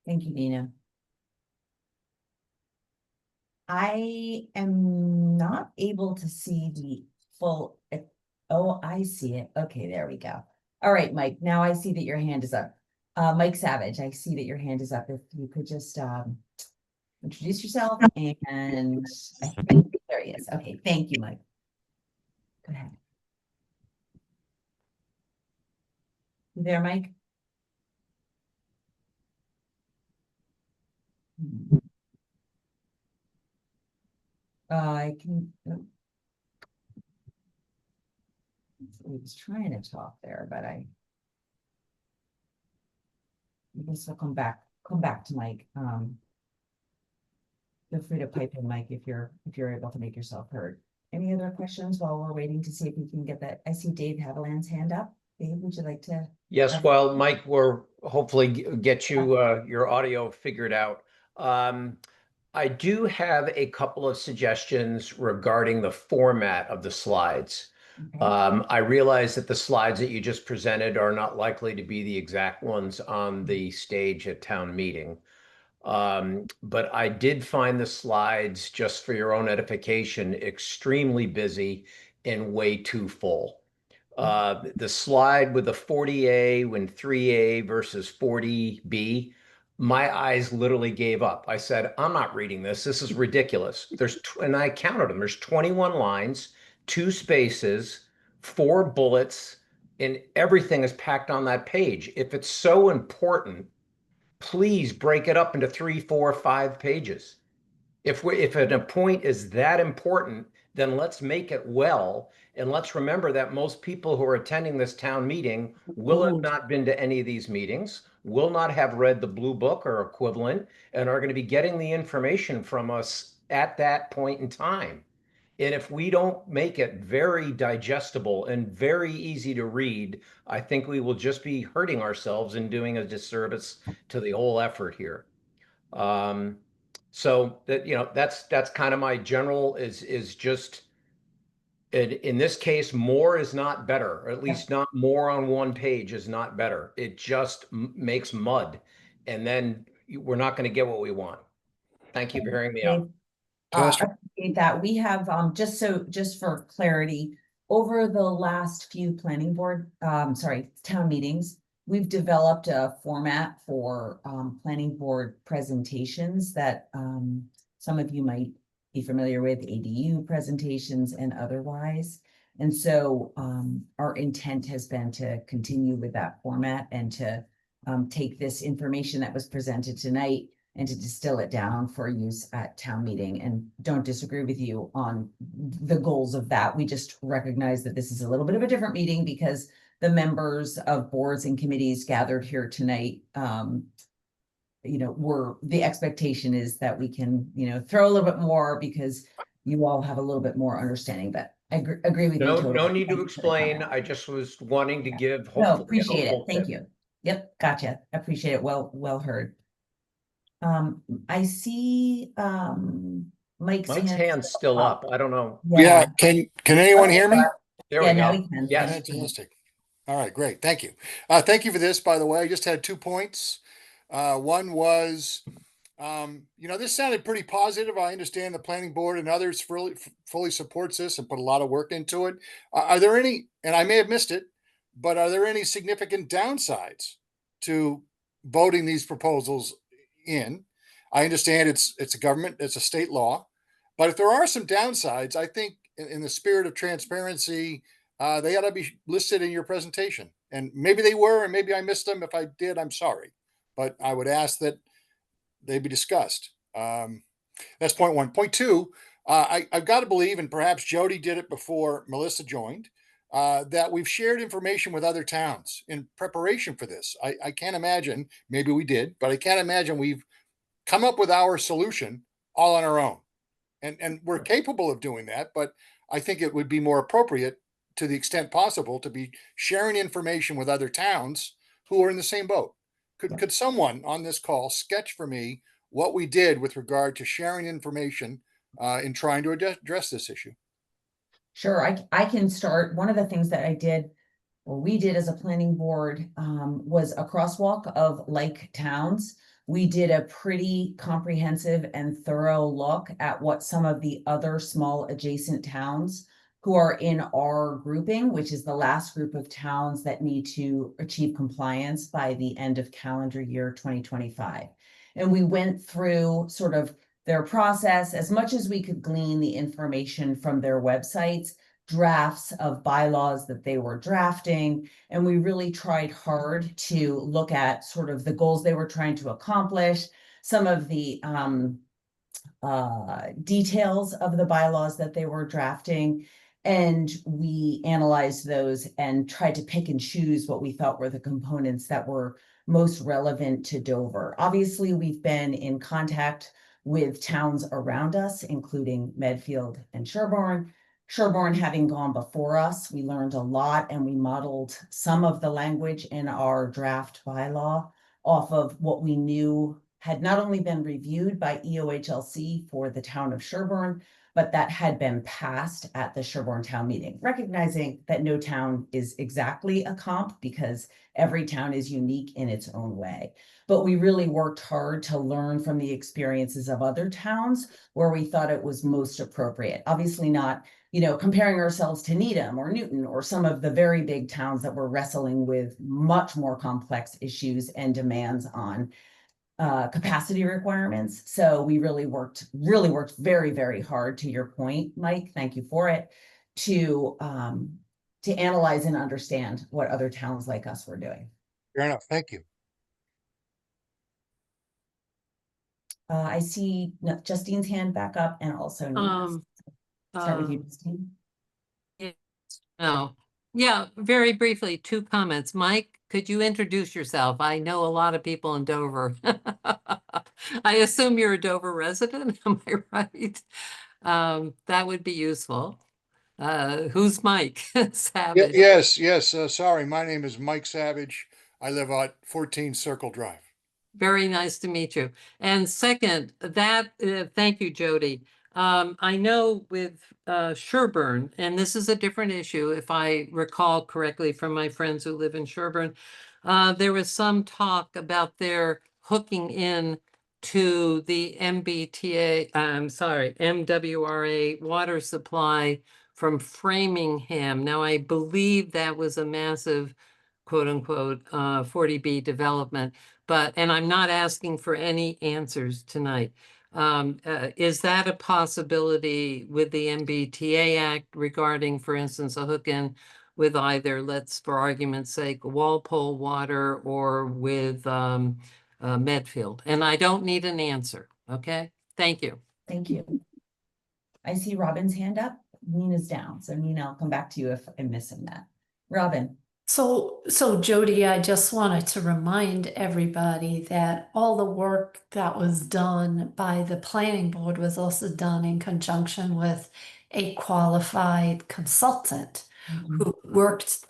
Thank you, Nina. I am not able to see the full, oh, I see it. Okay, there we go. All right, Mike, now I see that your hand is up. Mike Savage, I see that your hand is up. If you could just introduce yourself, and I think there he is. Okay, thank you, Mike. Go ahead. You there, Mike? I can. I was trying to talk there, but I guess I'll come back to Mike. Feel free to pipe in, Mike, if you're able to make yourself heard. Any other questions while we're waiting to see if we can get that? I see Dave Haviland's hand up. Dave, would you like to? Yes, well, Mike, we're hopefully get you your audio figured out. I do have a couple of suggestions regarding the format of the slides. Okay. I realize that the slides that you just presented are not likely to be the exact ones on the stage at town meeting. But I did find the slides, just for your own edification, extremely busy and way too full. The slide with the 40A when 3A versus 40B, my eyes literally gave up. I said, I'm not reading this. This is ridiculous. And I counted them. There's 21 lines, 2 spaces, 4 bullets, and everything is packed on that page. If it's so important, please break it up into 3, 4, 5 pages. If a point is that important, then let's make it well. And let's remember that most people who are attending this town meeting will have not been to any of these meetings, will not have read the blue book or equivalent, and are going to be getting the information from us at that point in time. And if we don't make it very digestible and very easy to read, I think we will just be hurting ourselves and doing a disservice to the whole effort here. So that, that's kind of my general is just, in this case, more is not better, or at least not more on one page is not better. It just makes mud, and then we're not going to get what we want. Thank you for hearing me out. I appreciate that. We have, just for clarity, over the last few town meetings, we've developed a format for planning board presentations that some of you might be familiar with, ADU presentations and otherwise. And so our intent has been to continue with that format and to take this information that was presented tonight and to distill it down for use at town meeting. And don't disagree with you on the goals of that. We just recognize that this is a little bit of a different meeting because the members of boards and committees gathered here tonight, the expectation is that we can, throw a little bit more because you all have a little bit more understanding, but I agree with you. No, totally. no need to Thank you for the explain. comment. I just was wanting to give. No, hopefully a appreciate it. helpful Thank tip. you. Yep, gotcha. Appreciate it. Well heard. I see Mike's hand's still up. I don't know. Yeah, can anyone hear me? There Yeah, we now go. we can. Yes. Fantastic. All right, great. Thank you. Thank you for this, by the way. I just had 2 points. One was, this sounded pretty positive. I understand the planning board and others fully supports this and put a lot of work into it. Are there any, and I may have missed it, but are there any significant downsides to voting these proposals in? I understand it's a government, it's a state law, but if there are some downsides, I think in the spirit of transparency, they ought to be listed in your presentation. And maybe they were, and maybe I missed them. If I did, I'm sorry. But I would ask that they be discussed. That's point one. Point two, I've got to believe, and perhaps Jody did it before Melissa joined, that we've shared information with other towns in preparation for this. I can't imagine, maybe we did, but I can't imagine we've come up with our solution all on our own. And we're capable of doing that, but I think it would be more appropriate to the extent possible to be sharing information with other towns who are in the same boat. Could someone on this call sketch for me what we did with regard to sharing information in trying to address this issue? Sure, I can start. One of the things that we did as a planning board was a crosswalk of like towns. We did a pretty comprehensive and thorough look at what some of the other small adjacent towns who are in our grouping, which is the last group of towns that need to achieve compliance by the end of calendar year 2025. And we went through sort of their process as much as we could glean the information from their websites, drafts of bylaws that they were drafting. And we really tried hard to look at sort of the goals they were trying to accomplish, some of the details of the bylaws that they were drafting. And we analyzed those and tried to pick and choose what we thought were the components that were most relevant to Dover. Obviously, we've been in contact with towns around us, including Medfield and Sherborne. Sherborne having gone before us, we learned a lot and we modeled some of the language in our draft bylaw off of what we knew had not only been reviewed by EOHLC for the town of Sherborne, but that had been passed at the Sherborne town meeting, recognizing that no town is exactly a comp because every town is unique in its own way. But we really worked hard to learn from the experiences of other towns where we thought it was most appropriate. Obviously not, comparing ourselves to Needham or Newton or some of the very big towns that were wrestling with much more complex issues and demands on capacity requirements. So we really worked very, very hard, to your point, Mike, thank you for it, to analyze and understand what other towns like us were doing. Fair enough. Thank you. I see Justine's hand back up and also Nina's. Start with you, Justine. No. Yeah, very briefly, 2 comments. Mike, could you introduce yourself? I know a lot of people in Dover. I assume you're a Dover resident, am I right? That would be useful. Who's Mike Savage? Yes. Sorry, my name is Mike Savage. I live at 14 Circle Drive. Very nice to meet you. And second, thank you, Jody. I know with Sherborne, and this is a different issue, if I recall correctly from my friends who live in Sherborne, there was some talk about their hooking in to the MWRA water supply from Framingham. Now, I believe that was a massive, quote unquote, 40B development, and I'm not asking for any answers tonight. Is that a possibility with the MBTA Act regarding, for instance, a hook-in with either, let's for argument's sake, Walpole Water or with Medfield? And I don't need an answer, okay? Thank you. Thank you. I see Robin's hand up. Nina's down. So Nina, I'll come back to you if I'm missing that. Robin. So Jody, I just wanted to remind everybody that all the work that was done by the planning board was also done in conjunction with a qualified consultant who worked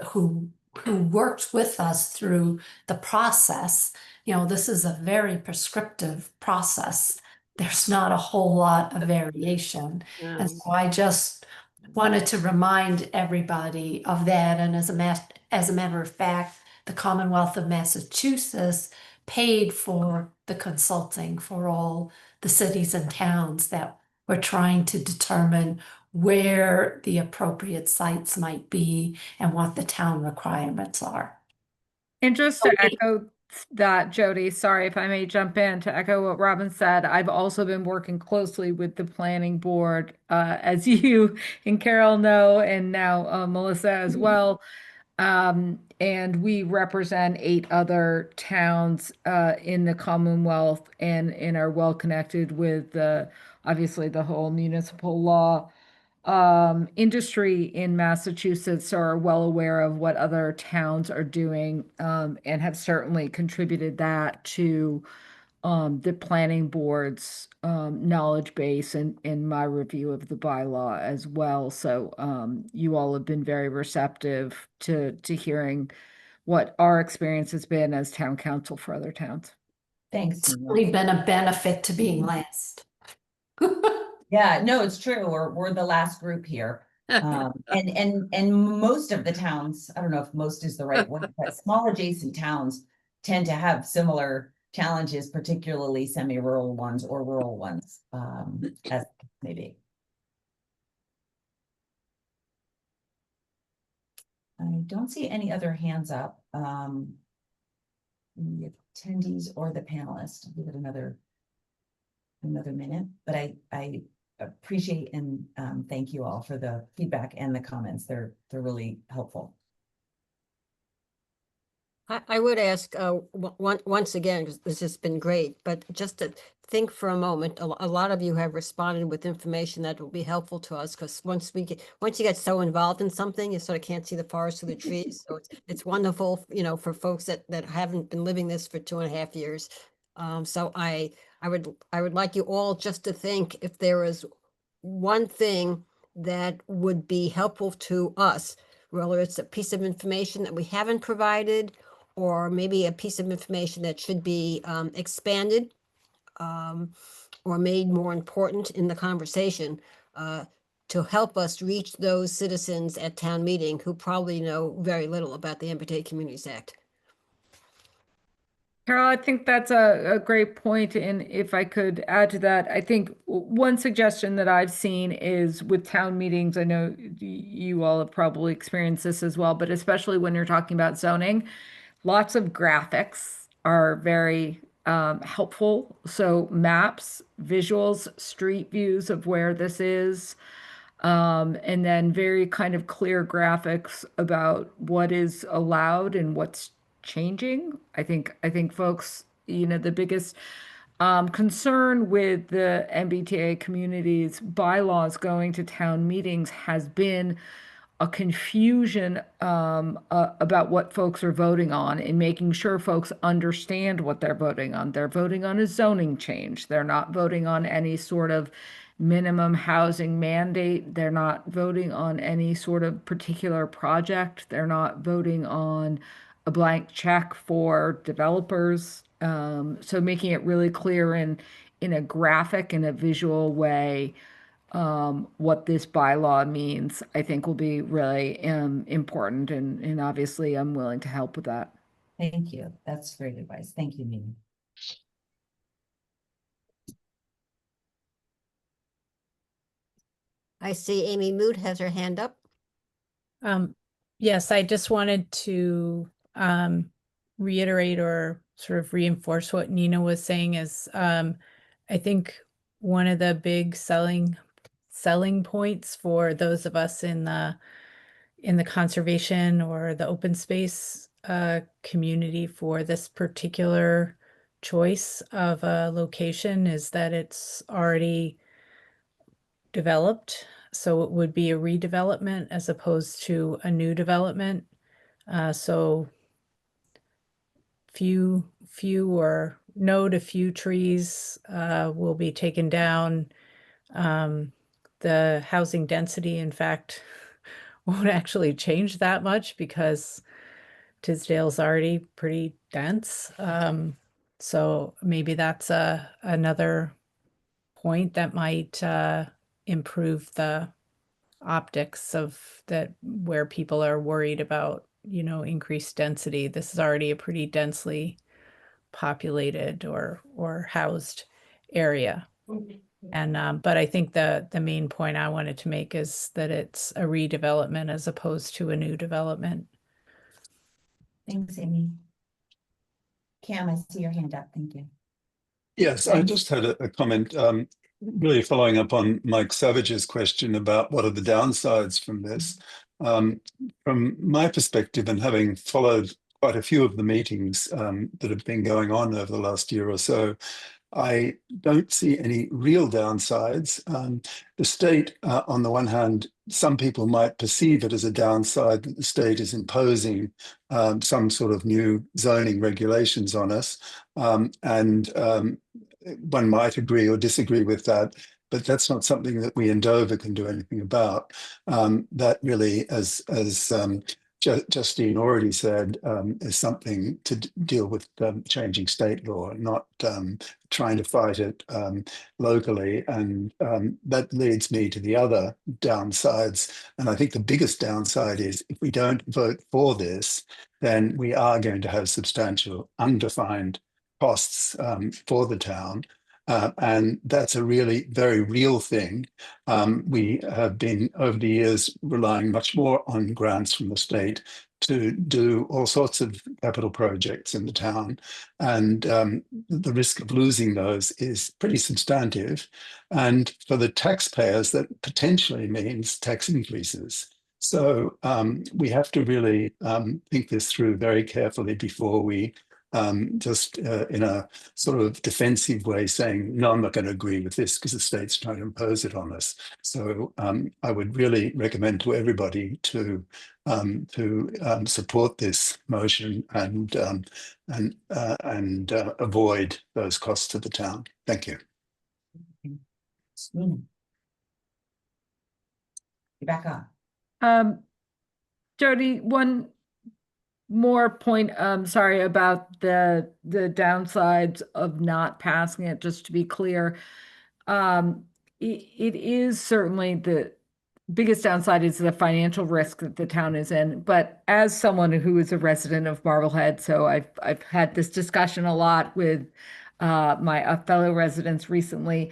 with us through the process. You know, this is a very prescriptive process. There's not a whole lot of variation. And so I just wanted to remind everybody of that. And as a matter of fact, the Commonwealth of Massachusetts paid for the consulting for all the cities and towns that were trying to determine where the appropriate sites might be and what the town requirements are. And just to echo that, Jody, sorry if I may jump in to echo what Robin said, I've also been working closely with the planning board, as you and Carol know, and now Melissa as well. And we represent 8 other towns in the Commonwealth and are well connected with obviously the whole municipal law industry in Massachusetts, so are well aware of what other towns are doing, and have certainly contributed that to the planning board's knowledge base and in my review of the bylaw as well. So you all have been very receptive to hearing what our experience has been as town council for other towns. Thanks. It's really been a benefit to being last. Yeah, no, it's true. We're the last group here. And most of the towns, I don't know if most is the right word, but small adjacent towns tend to have similar challenges, particularly semi-rural ones or rural ones, as maybe. I don't see any other hands up. The attendees or the panelists. I'll give it another minute, but I appreciate and thank you all for the feedback and the comments. They're really helpful. I would ask once again, because this has been great, but just to think for a moment, a lot of you have responded with information that will be helpful to us, because once you get so involved in something, you sort of can't see the forest through the trees. So it's wonderful, you know, for folks that haven't been living this for 2.5 years. So I would like you all just to think if there is one thing that would be helpful to us, whether it's a piece of information that we haven't provided, or maybe a piece of information that should be expanded or made more important in the conversation to help us reach those citizens at town meeting who probably know very little about the MBTA Communities Act. Carol, I think that's a great point. And if I could add to that, I think one suggestion that I've seen is with town meetings, I know you all have probably experienced this as well, but especially when you're talking about zoning, lots of graphics are very helpful. So maps, visuals, street views of where this is, and then very kind of clear graphics about what is allowed and what's changing. I think folks, you know, the biggest concern with the MBTA communities bylaws going to town meetings has been a confusion about what folks are voting on and making sure folks understand what they're voting on. They're voting on a zoning change. They're not voting on any sort of minimum housing mandate. They're not voting on any sort of particular project. They're not voting on a blank check for developers. So making it really clear in a graphic and a visual way what this bylaw means, I think will be really important. And obviously I'm willing to help with that. Thank you. That's great advice. Thank you, Nina. I see Amy Mood has her hand up. Yes, I just wanted to reiterate or sort of reinforce what Nina was saying is I think one of the big selling points for those of us in the conservation or the open space community for this particular choice of a location is that it's already developed. So it would be a redevelopment as opposed to a new development. So few or no to few trees will be taken down. The housing density, in fact, won't actually change that much because Tisdale's already pretty dense. So maybe that's another point that might improve the optics of that, where people are worried about, you know, increased density. This is already a pretty densely populated or housed area. And but I think the main point I wanted to make is that it's a redevelopment as opposed to a new development. Thanks, Amy. Cam, I see your hand up. Thank you. Yes, I just had a comment, really following up on Mike Savage's question about what are the downsides from this. From my perspective, and having followed quite a few of the meetings that have been going on over the last year or so, I don't see any real downsides. The state, on the one hand, some people might perceive it as a downside that the state is imposing some sort of new zoning regulations on us. One might agree or disagree with that, but that's not something that we in Dover can do anything about. That really, as Justine already said, is something to deal with changing state law, not trying to fight it locally. And that leads me to the other downsides. And I think the biggest downside is if we don't vote for this, then we are going to have substantial undefined costs for the town. And that's a really very real thing. We have been over the years relying much more on grants from the state to do all sorts of capital projects in the town. And the risk of losing those is pretty substantive. And for the taxpayers, that potentially means tax increases. So we have to really think this through very carefully before we just in a sort of defensive way saying, no, I'm not going to agree with this because the state's trying to impose it on us. So I would really recommend to everybody to support this motion and avoid those costs to the town. Thank you. You're back on. Jody, one more point, sorry, about the downsides of not passing it, just to be clear. It is certainly the biggest downside is the financial risk that the town is in. But as someone who is a resident of Marblehead, so I've had this discussion a lot with my fellow residents recently.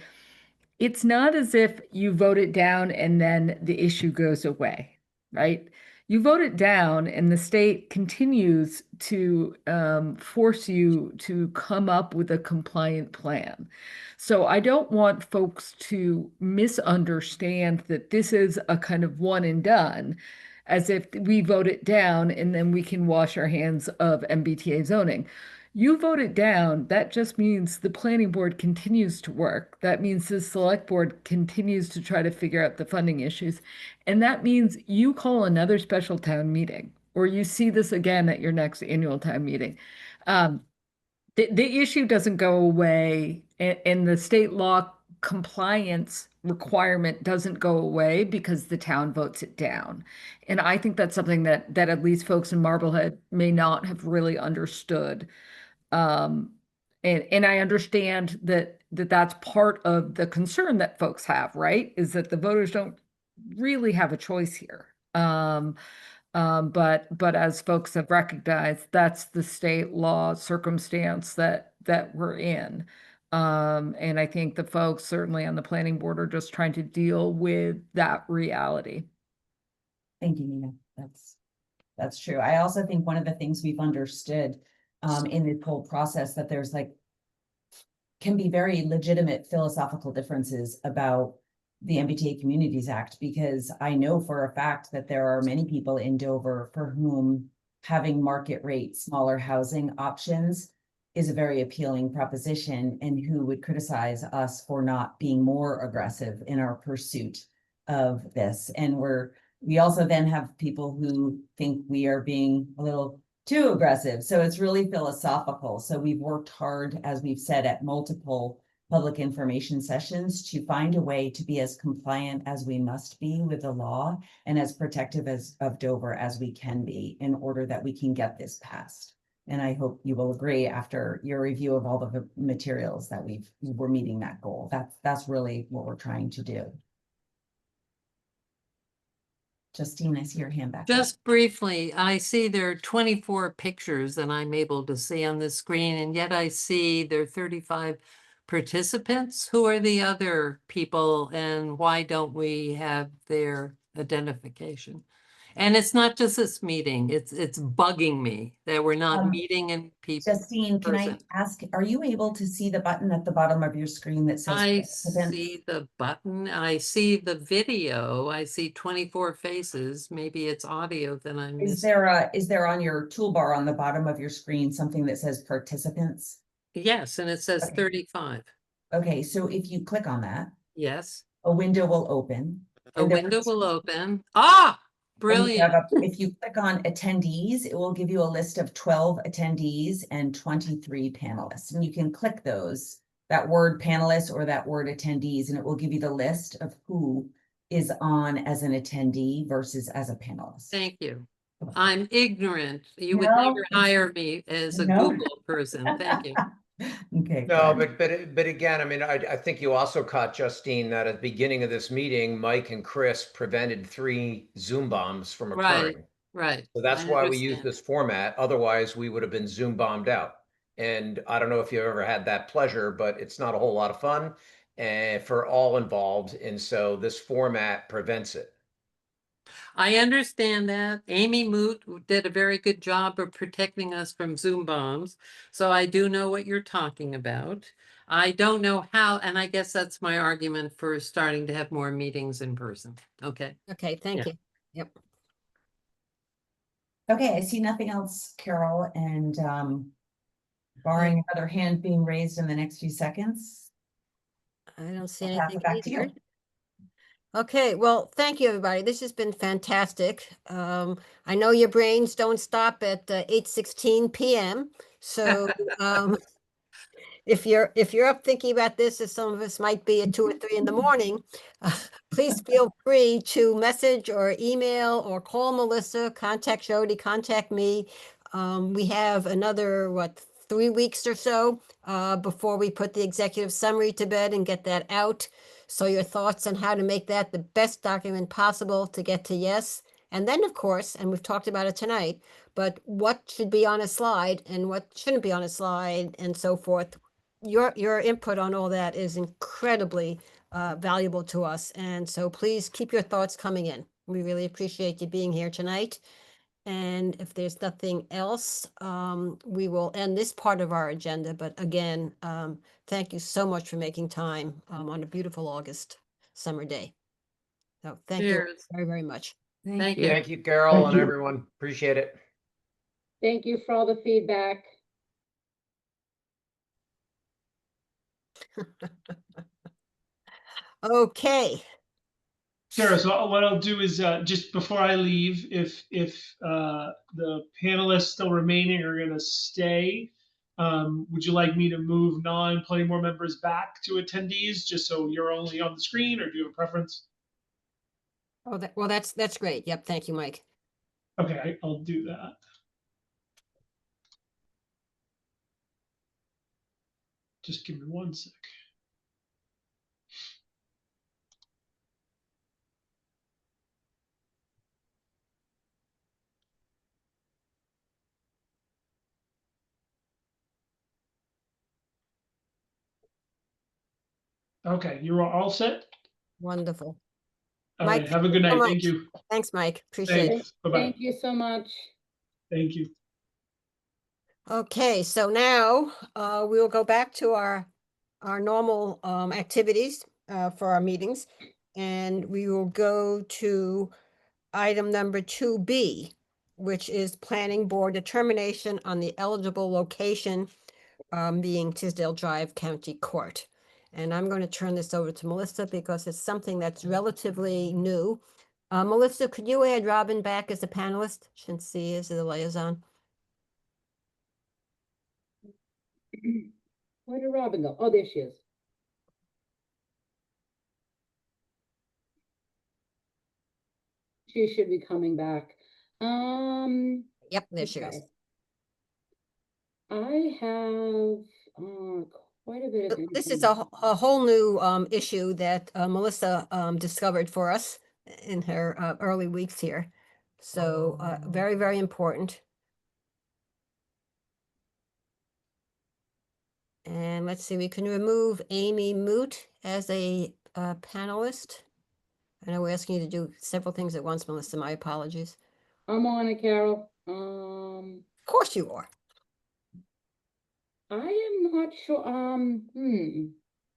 It's not as if you vote it down and then the issue goes away, right? You vote it down and the state continues to force you to come up with a compliant plan. So I don't want folks to misunderstand that this is a kind of one and done, as if we vote it down and then we can wash our hands of MBTA zoning. You vote it down, that just means the planning board continues to work. That means the select board continues to try to figure out the funding issues. And that means you call another special town meeting, or you see this again at your next annual town meeting. The issue doesn't go away, and the state law compliance requirement doesn't go away because the town votes it down. And I think that's something that at least folks in Marblehead may not have really understood. And I understand that's part of the concern that folks have, right? Is that the voters don't really have a choice here. But as folks have recognized, that's the state law circumstance that we're in. And I think the folks certainly on the planning board are just trying to deal with that reality. Thank you, Nina. That's true. I also think one of the things we've understood in this whole process that there's like can be very legitimate philosophical differences about the MBTA Communities Act, because I know for a fact that there are many people in Dover for whom having market rate, smaller housing options is a very appealing proposition, and who would criticize us for not being more aggressive in our pursuit of this. And we also then have people who think we are being a little too aggressive. So it's really philosophical. So we've worked hard, as we've said, at multiple public information sessions to find a way to be as compliant as we must be with the law and as protective of Dover as we can be, in order that we can get this passed. And I hope you will agree, after your review of all the materials, that we're meeting that goal. That's really what we're trying to do. Justine, I see your hand back up. Just briefly, I see there are 24 pictures that I'm able to see on the screen, and yet I see there are 35 participants. Who are the other people, and why don't we have their identification? And it's not just this meeting, it's bugging me that we're not meeting in people. Justine, can I ask, are you able to see the button at the bottom of your screen that says I participants? see the button, I see the video, I see 24 faces. Maybe it's audio that I'm Is missing. is there on your toolbar on the bottom of your screen something that says participants? Yes, and it says Okay. 35. Okay, so if you click on that, Yes, a window will open. a and there window are will two- open. Ah, and you brilliant. have if you click on attendees, it will give you a list of 12 attendees and 23 panelists. And you can click that word panelists or that word attendees, and it will give you the list of who is on as an attendee versus as a panelist. Thank you. I'm ignorant. You would No, never hire me as a no. Google person. Thank you. Okay. No, good. but again, I mean, I think you also caught, Justine, that at the beginning of this meeting, Mike and Chris prevented 3 Zoom bombs from Right, occurring. right. So that's I why we use understand. this format. Otherwise, we would have been Zoom bombed out. And I don't know if you've ever had that pleasure, but it's not a whole lot of fun for all involved. And so this format prevents it. I understand that. Amy Moot did a very good job of protecting us from Zoom bombs. So I do know what you're talking about. I don't know how, and I guess that's my argument for starting to have more meetings in person. Okay. Okay, thank Yeah. you. Yep. Okay, I see nothing else, Carol, and barring another hand being raised in the next few seconds. I don't see I'll pass anything it back to you. either. Okay, well, thank you, everybody. This has been fantastic. I know your brains don't stop at 8:16 p.m. So if you're up thinking about this, as some of us might be at 2 or 3 in the morning, please feel free to message or email or call Melissa, contact Jody, contact me. We have another, 3 weeks or so before we put the executive summary to bed and get that out. So your thoughts on how to make that the best document possible to get to yes. And then, of course, and we've talked about it tonight, but what should be on a slide and what shouldn't be on a slide and so forth. Your input on all that is incredibly valuable to us. And so please keep your thoughts coming in. We really appreciate you being here tonight. And if there's nothing else, we will end this part of our agenda. But again, thank you so much for making time on a beautiful August summer day. So thank you Cheers. very, very much. Thank you. Thank you, Carol, Thank and you. everyone. Appreciate it. Thank you for all the feedback. Okay. Sarah, so what I'll do is just before I leave, if the panelists still remaining are going to stay, would you like me to move non-planning board members back to attendees, just so you're only on the screen, or do you have a preference? Oh, well, that's great. Yep. Thank you, Mike. Okay, I'll do that. Just give me 1 sec. Okay, you're all set? Wonderful. All Mike, right, have a thank good you so night. Thank much. you. Thanks, Mike. Appreciate it. Thanks. Bye-bye. Thank you so much. Thank you. Okay, so now we will go back to our our normal activities for our meetings. And we will go to item number 2B, which is planning board determination on the eligible location being Tisdale Drive County Court. And I'm going to turn this over to Melissa because it's something that's relatively new. Melissa, could you add Robin back as a panelist since she is the liaison? Where did Robin go? Oh, there she is. She should be coming back. Yep, there she is. Okay. I have quite a bit of This is information. a whole new issue that Melissa discovered for us in her early weeks here. So very, very important. And let's see, we can remove Amy Moot as a panelist. I know we're asking you to do several things at once, Melissa. My apologies. I'm on it, Carol. Of course you are. I am not sure.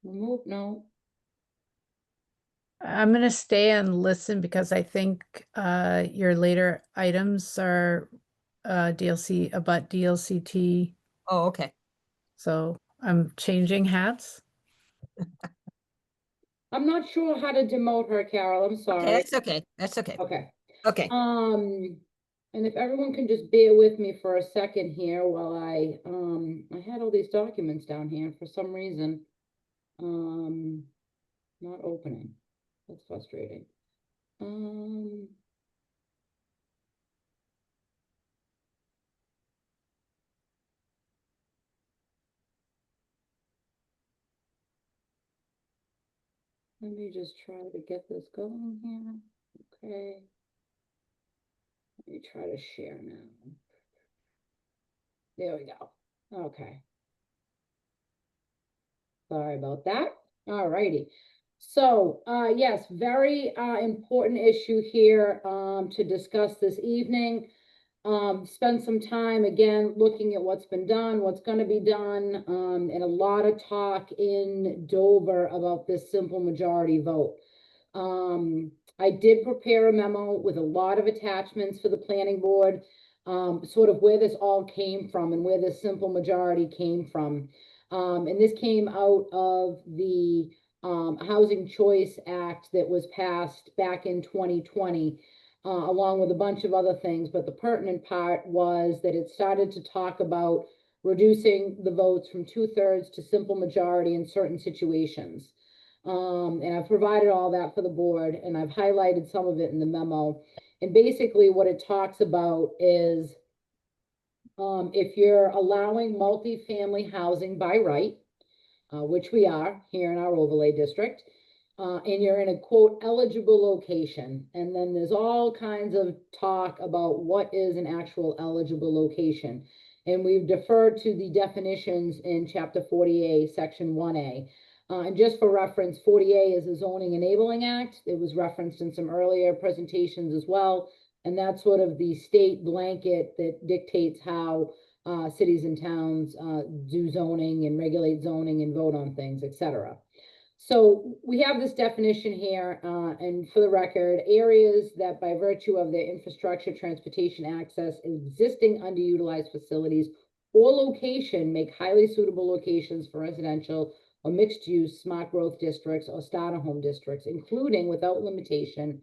Remove, no. I'm gonna stay and listen because I think your later items are DLCT. Oh, okay. So I'm changing hats. I'm not sure how to demote her, Carol. I'm sorry. Okay, that's okay. That's okay. Okay. Okay. And if everyone can just bear with me for a second here while I had all these documents down here for some reason. Not opening. That's frustrating. Let me just try to get this going here. Okay. Let me try to share now. There we go. Okay. Sorry about that. All righty. So, yes, very important issue here to discuss this evening. Spend some time again looking at what's been done, what's going to be done, and a lot of talk in Dover about this simple majority vote. I did prepare a memo with a lot of attachments for the planning board, sort of where this all came from and where this simple majority came from. And this came out of the Housing Choice Act that was passed back in 2020. Along with a bunch of other things, but the pertinent part was that it started to talk about reducing the votes from 2/3 to simple majority in certain situations. And I've provided all that for the board, and I've highlighted some of it in the memo. And basically what it talks about is if you're allowing multifamily housing by right, which we are here in our overlay district, and you're in a quote eligible location, and then there's all kinds of talk about what is an actual eligible location, and we've deferred to the definitions in chapter 40A section 1A. And just for reference, 40A is a zoning enabling act. It was referenced in some earlier presentations as well, and that's sort of the state blanket that dictates how cities and towns do zoning and regulate zoning and vote on things, etc. So we have this definition here, and for the record, areas that by virtue of their infrastructure, transportation access, existing underutilized facilities, or location make highly suitable locations for residential or mixed use, smart growth districts, or starter home districts, including without limitation,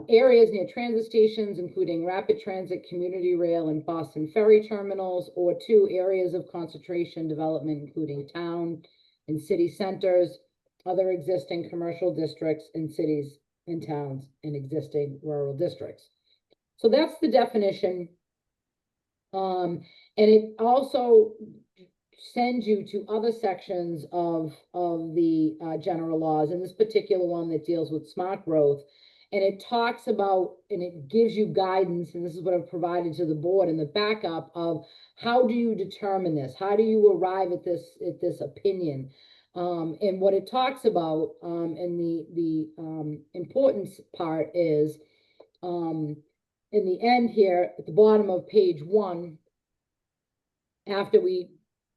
areas near transit stations, including rapid transit, community rail, and Boston ferry terminals, or 2 areas of concentration development, including town and city centers, other existing commercial districts in cities and towns and existing rural districts. So that's the definition. And it also sends you to other sections of the general laws, and this particular one that deals with smart growth. And it talks about, and it gives you guidance, and this is what I've provided to the board in the backup of how do you determine this? How do you arrive at this opinion? And what it talks about, and the importance part is, in the end here, at the bottom of page 1, after we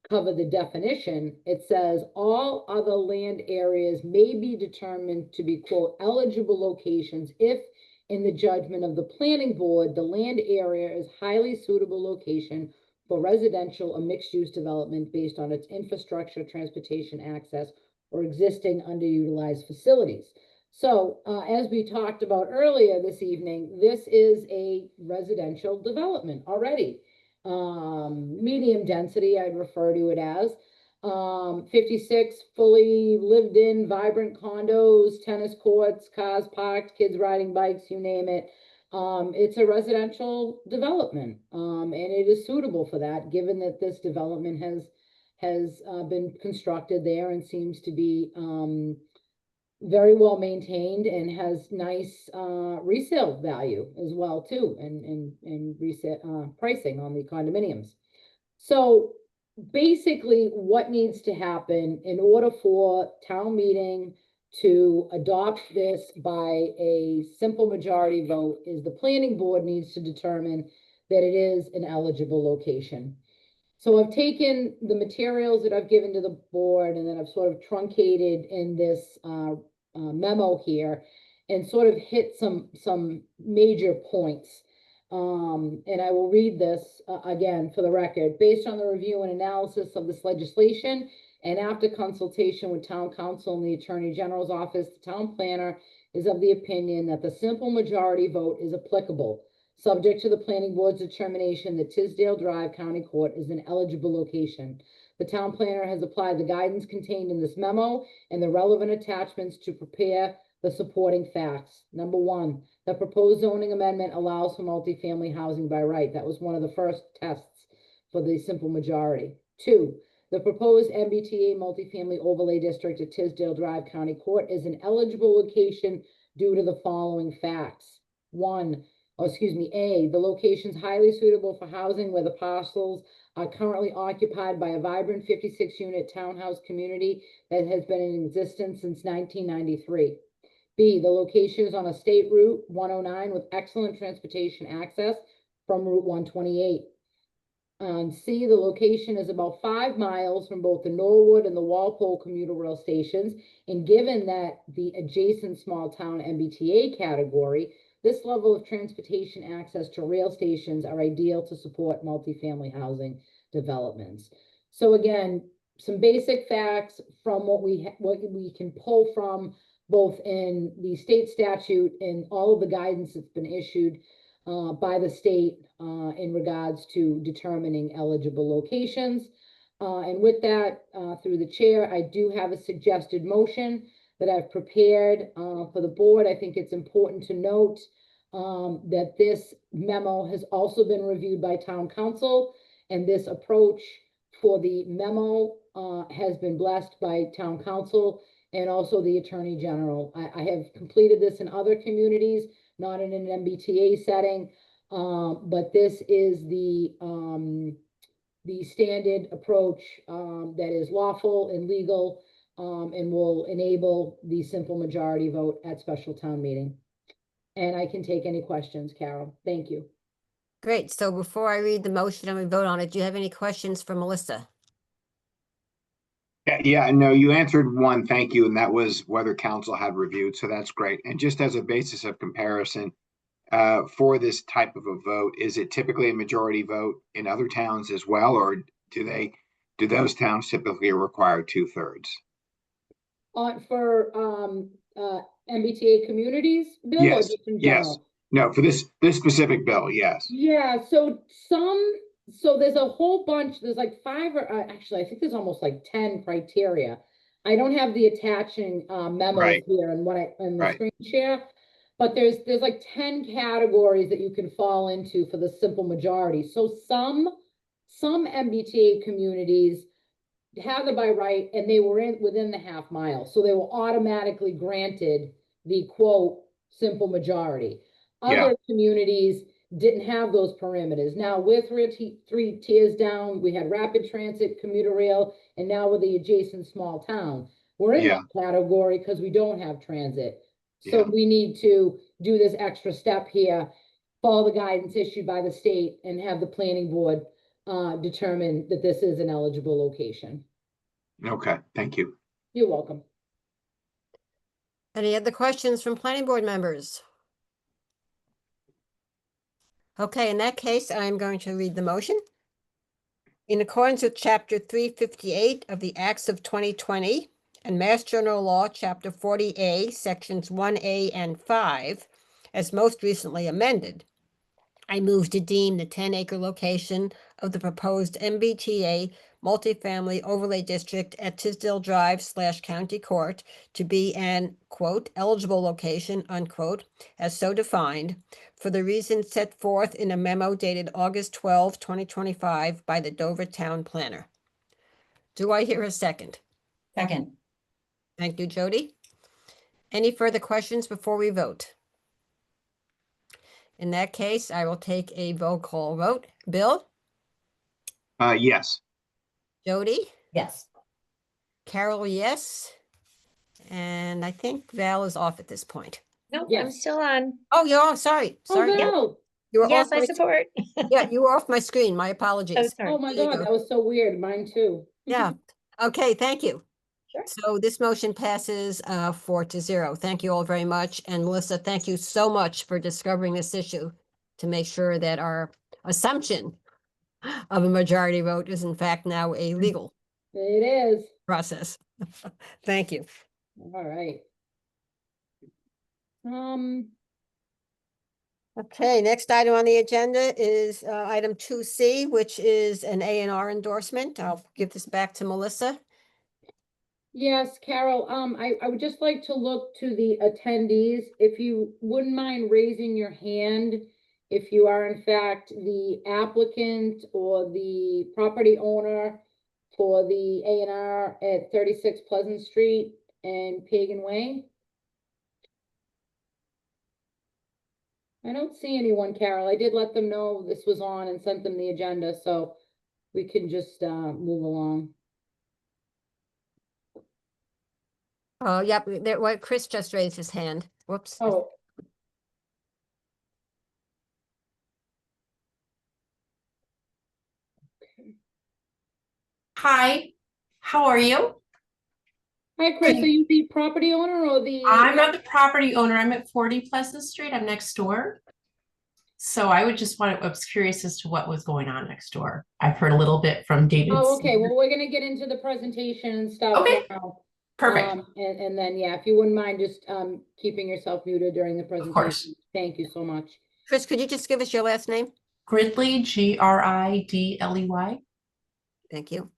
cover the definition, it says all other land areas may be determined to be, quote, eligible locations if, in the judgment of the planning board, the land area is highly suitable location for residential or mixed-use development based on its infrastructure, transportation access, or existing underutilized facilities. So, as we talked about earlier this evening, this is a residential development already. Medium density, I'd refer to it as. 56 fully lived in, vibrant condos, tennis courts, cars parked, kids riding bikes, you name it. It's a residential development, and it is suitable for that, given that this development has been constructed there and seems to be very well maintained and has nice resale value as well too, and resale pricing on the condominiums. So basically, what needs to happen in order for town meeting to adopt this by a simple majority vote is the planning board needs to determine that it is an eligible location. So I've taken the materials that I've given to the board, and then I've sort of truncated in this memo here and sort of hit some major points. And I will read this again for the record. Based on the review and analysis of this legislation, and after consultation with town council and the attorney general's office, the town planner is of the opinion that the simple majority vote is applicable, subject to the planning board's determination that Tisdale Drive County Court is an eligible location. The town planner has applied the guidance contained in this memo and the relevant attachments to prepare the supporting facts. Number one, the proposed zoning amendment allows for multifamily housing by right. That was one of the first tests for the simple majority. Two, the proposed MBTA multifamily overlay district at Tisdale Drive County Court is an eligible location due to the following facts. One, A, the location is highly suitable for housing where the parcels are currently occupied by a vibrant 56-unit townhouse community that has been in existence since 1993. B, the location is on a state route 109 with excellent transportation access from Route 128. And C, the location is about 5 miles from both the Norwood and the Walpole commuter rail stations. And given that the adjacent small town MBTA category, this level of transportation access to rail stations are ideal to support multifamily housing developments. So again, some basic facts from what we can pull from both in the state statute and all of the guidance that's been issued by the state in regards to determining eligible locations. And with that, through the chair, I do have a suggested motion that I've prepared for the board. I think it's important to note that this memo has also been reviewed by town council, and this approach for the memo has been blessed by town council and also the attorney general. I have completed this in other communities, not in an MBTA setting, but this is the standard approach that is lawful and legal and will enable the simple majority vote at special town meeting. And I can take any questions, Carol. Thank you. Great. So before I read the motion and we vote on it, do you have any questions for Melissa? Yeah, no, you answered one, thank you, and that was whether council had reviewed, so that's great. And just as a basis of comparison, for this type of a vote, is it typically a majority vote in other towns as well, or do those towns typically require 2/3? For MBTA communities, Bill, or Yes, just in yes. general? No, for this specific bill, yes. Yeah, so there's a whole bunch, there's like 5 or actually, I think there's almost like 10 criteria. I don't have the attaching memos Right. here and the Right. screen share, but there's like 10 categories that you can fall into for the simple majority. So some MBTA communities have the by right and they were within the half mile, so they were automatically granted the quote simple majority. Yeah. Other communities didn't have those parameters. Now with 3 tiers down, we had rapid transit, commuter rail, and now with the adjacent small town, we're in Yeah. that category because we don't have transit. So Yeah. we need to do this extra step here, follow the guidance issued by the state, and have the planning board determine that this is an eligible location. Okay, thank you. You're welcome. Any other questions from planning board members? Okay, in that case, I'm going to read the motion. In accordance with Chapter 358 of the Acts of 2020 and Mass General Law, Chapter 40A, Sections 1A and 5, as most recently amended, I move to deem the 10-acre location of the proposed MBTA multifamily overlay district at Tisdale Drive / County Court to be an, quote, eligible location, unquote, as so defined, for the reasons set forth in a memo dated August 12, 2025 by the Dover Town Planner. Do I hear a second? Second. Thank you, Jody. Any further questions before we vote? In that case, I will take a roll call vote. Bill? Yes. Jody? Yes. Carol, yes. And I think Val is off at this point. Nope, I'm Yes. still on. Oh, you're off. Sorry. Sorry. Yeah. Oh, You were Yes, off I my- support. Yeah, you were off my screen. My Oh, apologies. sorry. oh my There you God, go. that was so weird. Mine too. Yeah. Okay, thank you. Sure. So this motion passes 4-0. Thank you all very much. And Melissa, thank you so much for discovering this issue to make sure that our assumption of a majority vote is in fact now a legal It is. process. Thank you. All right. Okay, next item on the agenda is item 2C, which is an A&R endorsement. I'll give this back to Melissa. Yes, Carol, I would just like to look to the attendees, if you wouldn't mind raising your hand, if you are in fact the applicant or the property owner for the A&R at 36 Pleasant Street and Pagan Way. I don't see anyone, Carol. I did let them know this was on and sent them the agenda, so we can just move along. Yep, what Chris just raised his hand. Whoops. Oh. Hi, how are you? Hi, Chris. Are you the property owner or the? I'm not the property owner. I'm at 40 Pleasant Street. I'm next door. So I was curious as to what was going on next door. I've heard a little bit from David. Oh, okay. Well, we're gonna get into the presentation and stuff Okay. now. Perfect. And then, yeah, if you wouldn't mind just keeping yourself muted during the presentation. course. Thank you so much. Chris, could you just give us your last name? Gridley, Gridley. Thank you.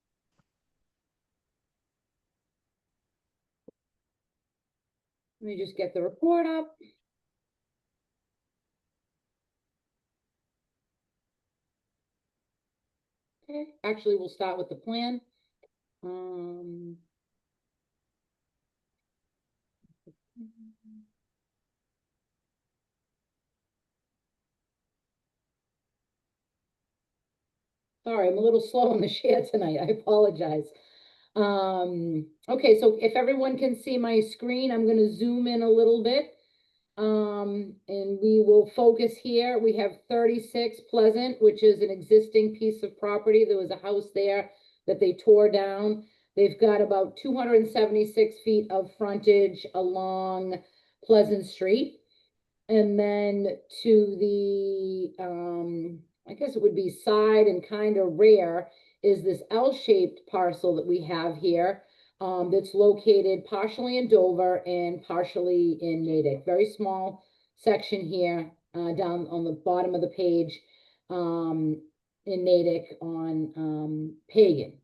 Let me just get the report up. Okay, actually, we'll start with the plan. Sorry, I'm a little slow on the share tonight. I apologize. Okay, so if everyone can see my screen, I'm going to zoom in a little bit. And we will focus here. We have 36 Pleasant, which is an existing piece of property. There was a house there that they tore down. They've got about 276 feet of frontage along Pleasant Street. And then to the, I guess it would be side and kind of rear is this L-shaped parcel that we have here. That's located partially in Dover and partially in Natick. Very small section here down on the bottom of the page in Natick on Pagan.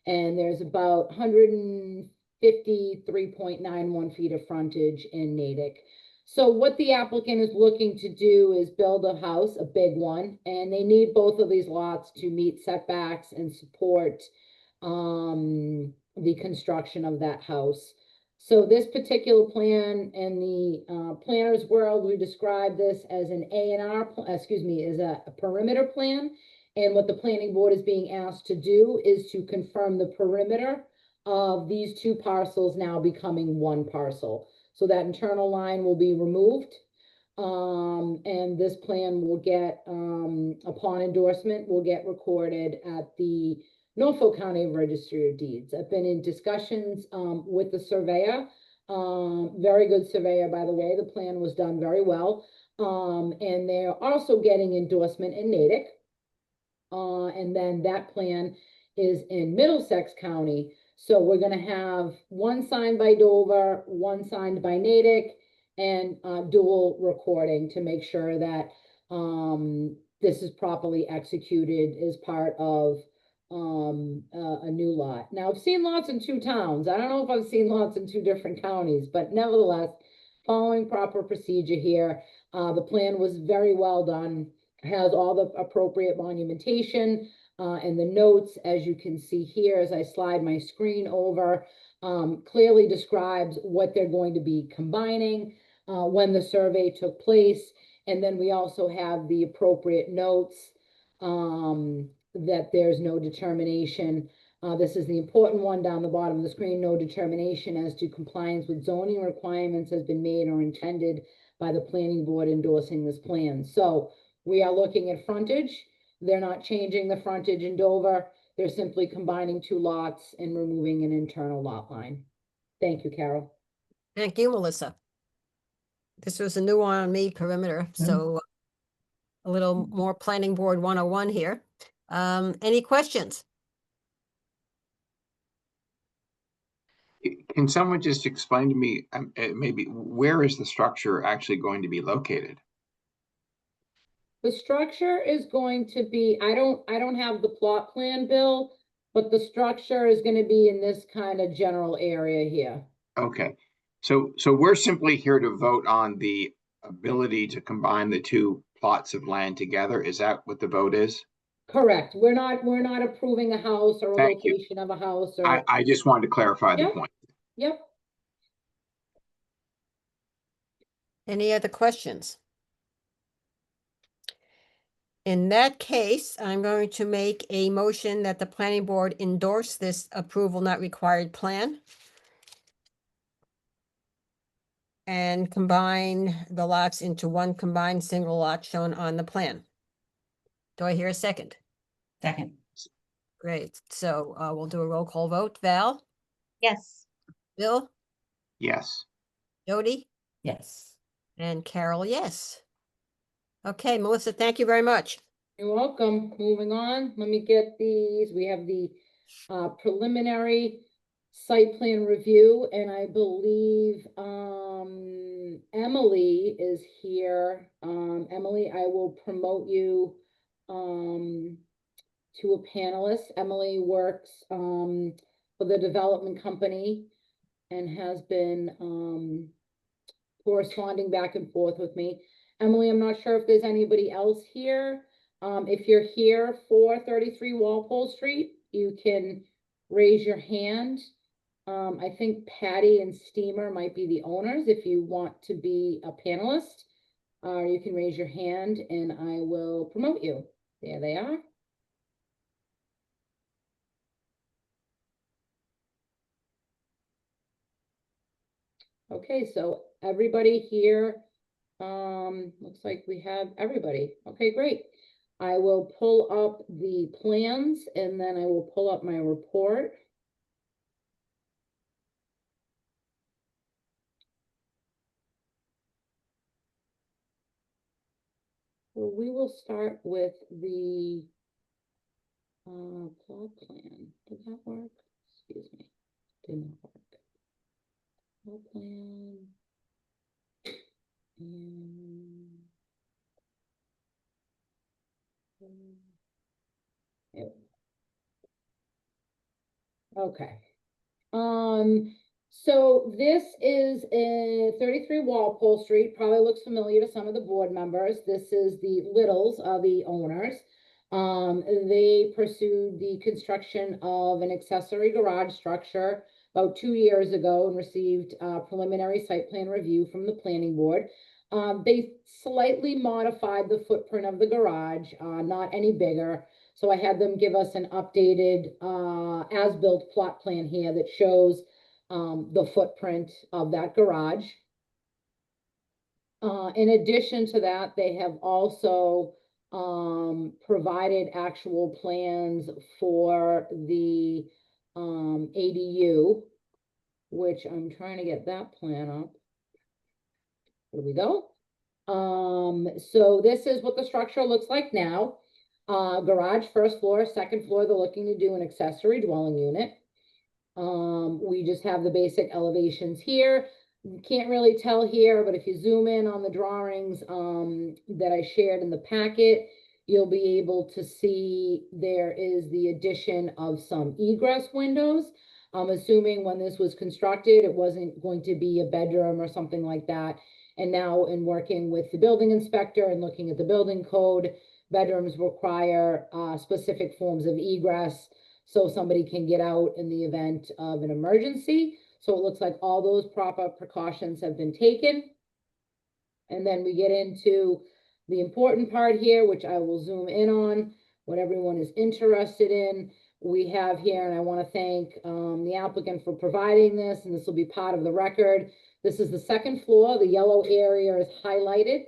And there's about 153.91 feet of frontage in Natick. So what the applicant is looking to do is build a house, a big one, and they need both of these lots to meet setbacks and support the construction of that house. So this particular plan in the planner's world, we describe this as an A&R, as a perimeter plan. And what the planning board is being asked to do is to confirm the perimeter of these two parcels now becoming one parcel. So that internal line will be removed. And this plan will get, upon endorsement, will get recorded at the Norfolk County Registry of Deeds. I've been in discussions, with the surveyor. Very good surveyor, by the way. The plan was done very well. And they're also getting endorsement in Natick. And then that plan is in Middlesex County. So we're gonna have one signed by Dover, one signed by Natick, and dual recording to make sure that this is properly executed as part of a new lot. Now, I've seen lots in 2 towns. I don't know if I've seen lots in 2 different counties, but nevertheless, following proper procedure here. The plan was very well done, has all the appropriate monumentation and the notes, as you can see here, as I slide my screen over, clearly describes what they're going to be combining, when the survey took place. And then we also have the appropriate notes that there's no determination. This is the important one down the bottom of the screen. No determination as to compliance with zoning requirements has been made or intended by the planning board endorsing this plan. So we are looking at frontage. They're not changing the frontage in Dover. They're simply combining 2 lots and removing an internal lot line. Thank you, Carol. Thank you, Melissa. This was a new one on me, perimeter, so a little more planning board 101 here. Any questions? Can someone just explain to me, maybe, where is the structure actually going to be located? The structure is going to be, I don't have the plot plan, Bill, but the structure is going to be in this kind of general area here. Okay, so we're simply here to vote on the ability to combine the 2 plots of land together. Is that what the vote is? Correct. We're not approving a house or a Thank you. location of a house or. I just wanted to clarify the Yep. point. Yep. Any other questions? In that case, I'm going to make a motion that the planning board endorse this approval not required plan and combine the lots into one combined single lot shown on the plan. Do I hear a second? Second. Great. So we'll do a roll call vote. Val? Yes. Bill? Yes. Jody? Yes. And Carol, yes. Okay, Melissa, thank you very much. You're welcome. Moving on, let me get these. We have the preliminary site plan review, and I believe Emily is here. Emily, I will promote you to a panelist. Emily works for the development company and has been corresponding back and forth with me. Emily, I'm not sure if there's anybody else here. If you're here for 33 Walpole Street, you can raise your hand. I think Patty and Steamer might be the owners. If you want to be a panelist, you can raise your hand and I will promote you. There they are. Okay, so everybody here, looks like we have everybody. Okay, great. I will pull up the plans and then I will pull up my report. Well, we will start with the plot plan. Did that work? Excuse me. Did not work. Plot plan. Yep. Okay. So this is 33 Walpole Street. Probably looks familiar to some of the board members. This is the Littles, the owners. They pursued the construction of an accessory garage structure about 2 years ago and received preliminary site plan review from the planning board. They slightly modified the footprint of the garage, not any bigger. So I had them give us an updated as-built plot plan here that shows the footprint of that garage. In addition to that, they have also provided actual plans for the ADU, which I'm trying to get that plan up. Here we go. So this is what the structure looks like now. Garage, first floor, second floor, they're looking to do an accessory dwelling unit. We just have the basic elevations here. You can't really tell here, but if you zoom in on the drawings that I shared in the packet, you'll be able to see there is the addition of some egress windows. I'm assuming when this was constructed, it wasn't going to be a bedroom or something like that. And now in working with the building inspector and looking at the building code, bedrooms require specific forms of egress so somebody can get out in the event of an emergency. So it looks like all those proper precautions have been taken. And then we get into the important part here, which I will zoom in on, what everyone is interested in. We have here, and I want to thank the applicant for providing this, and this will be part of the record. This is the second floor. The yellow area is highlighted.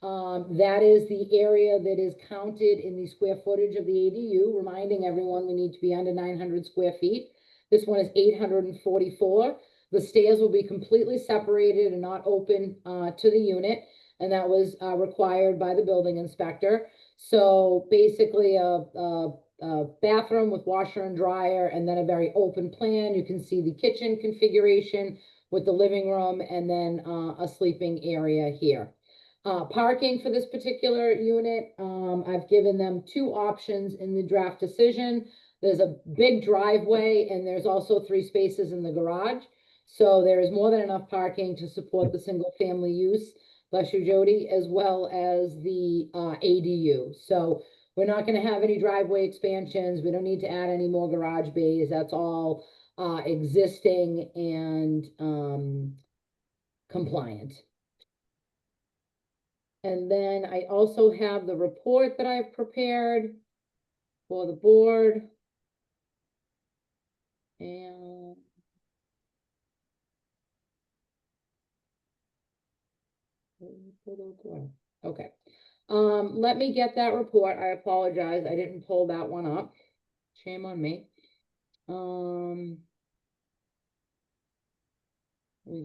That is the area that is counted in the square footage of the ADU, reminding everyone we need to be under 900 square feet. This one is 844. The stairs will be completely separated and not open to the unit, and that was required by the building inspector. So basically a bathroom with washer and dryer, and then a very open plan. You can see the kitchen configuration with the living room, and then a sleeping area here. Parking for this particular unit, I've given them two options in the draft decision. There's a big driveway, and there's also 3 spaces in the garage. So there is more than enough parking to support the single family use, bless you, Jody, as well as the ADU. So we're not going to have any driveway expansions. We don't need to add any more garage bays. That's all existing and compliant. And then I also have the report that I've prepared for the board. And okay. Let me get that report. I apologize. I didn't pull that one up. Shame on me. We're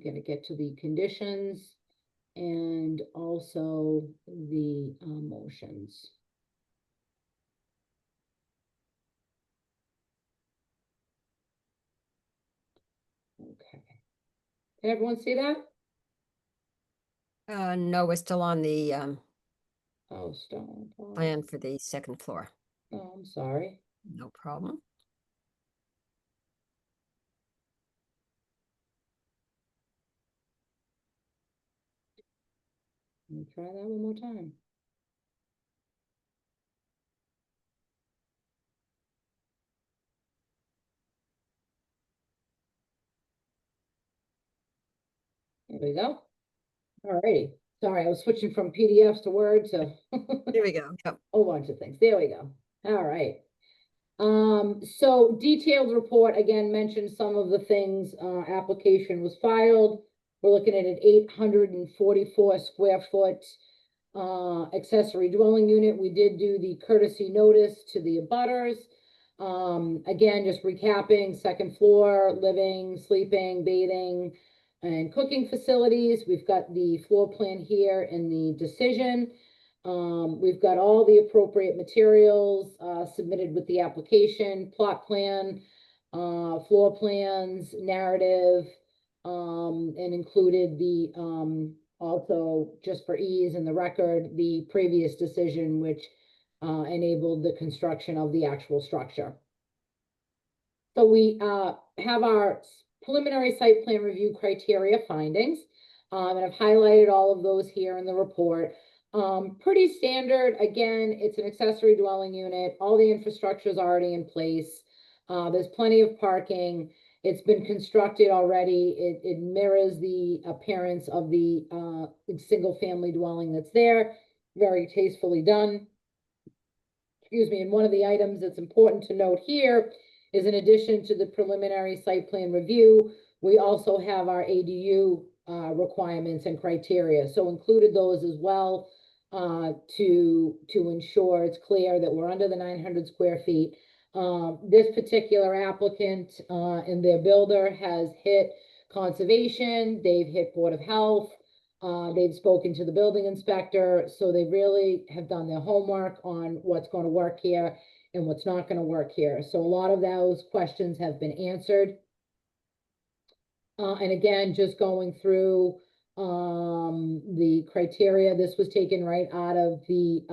going to get to the conditions and also the motions. Okay. Can everyone see that? No, we're still on the Oh, stone. plan for the second floor. Oh, I'm sorry. No problem. Let me try that one more time. There we go. All righty. Sorry, I was switching from PDFs to Word, so There we go. Yep. a whole bunch of things. There we go. All right. So detailed report, again, mentioned some of the things, application was filed. We're looking at an 844 square foot accessory dwelling unit. We did do the courtesy notice to the abutters. Again, just recapping, second floor, living, sleeping, bathing, and cooking facilities. We've got the floor plan here in the decision. We've got all the appropriate materials submitted with the application, plot plan, floor plans, narrative, and included the also, just for ease in the record, the previous decision which enabled the construction of the actual structure. So we have our preliminary site plan review criteria findings, and I've highlighted all of those here in the report. Pretty standard. Again, it's an accessory dwelling unit. All the infrastructure is already in place. There's plenty of parking. It's been constructed already. It mirrors the appearance of the single family dwelling that's there. Very tastefully done. Excuse me. And one of the items that's important to note here is, in addition to the preliminary site plan review, We also have our ADU requirements and criteria, so included those as well to ensure it's clear that we're under the 900 square feet. This particular applicant and their builder has hit conservation, they've hit Board of Health, they've spoken to the building inspector, so they really have done their homework on what's going to work here and what's not going to work here. So a lot of those questions have been answered. And again, just going through the criteria, this was taken right out of the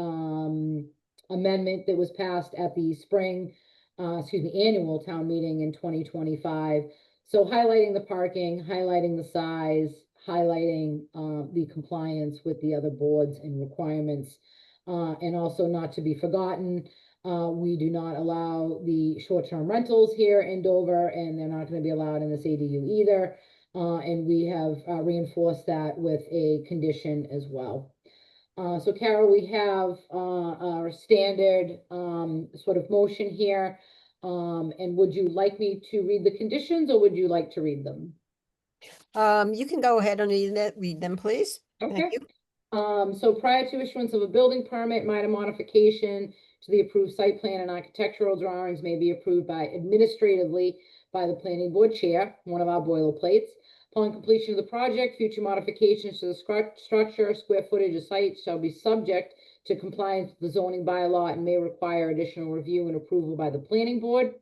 amendment that was passed at the spring, annual town meeting in 2025. So highlighting the parking, highlighting the size, highlighting the compliance with the other boards and requirements. And also not to be forgotten, we do not allow the short-term rentals here in Dover, and they're not going to be allowed in this ADU either. And we have reinforced that with a condition as well. So Carol, we have our standard sort of motion here. And would you like me to read the conditions, or would you like to read them? You can go ahead and read them, please. Okay. Thank you. So prior to issuance of a building permit, minor modification to the approved site plan and architectural drawings may be approved administratively by the planning board chair, one of our boilerplates. Upon completion of the project, future modifications to the structure, square footage of site shall be subject to compliance with the zoning bylaw and may require additional review and approval by the planning board.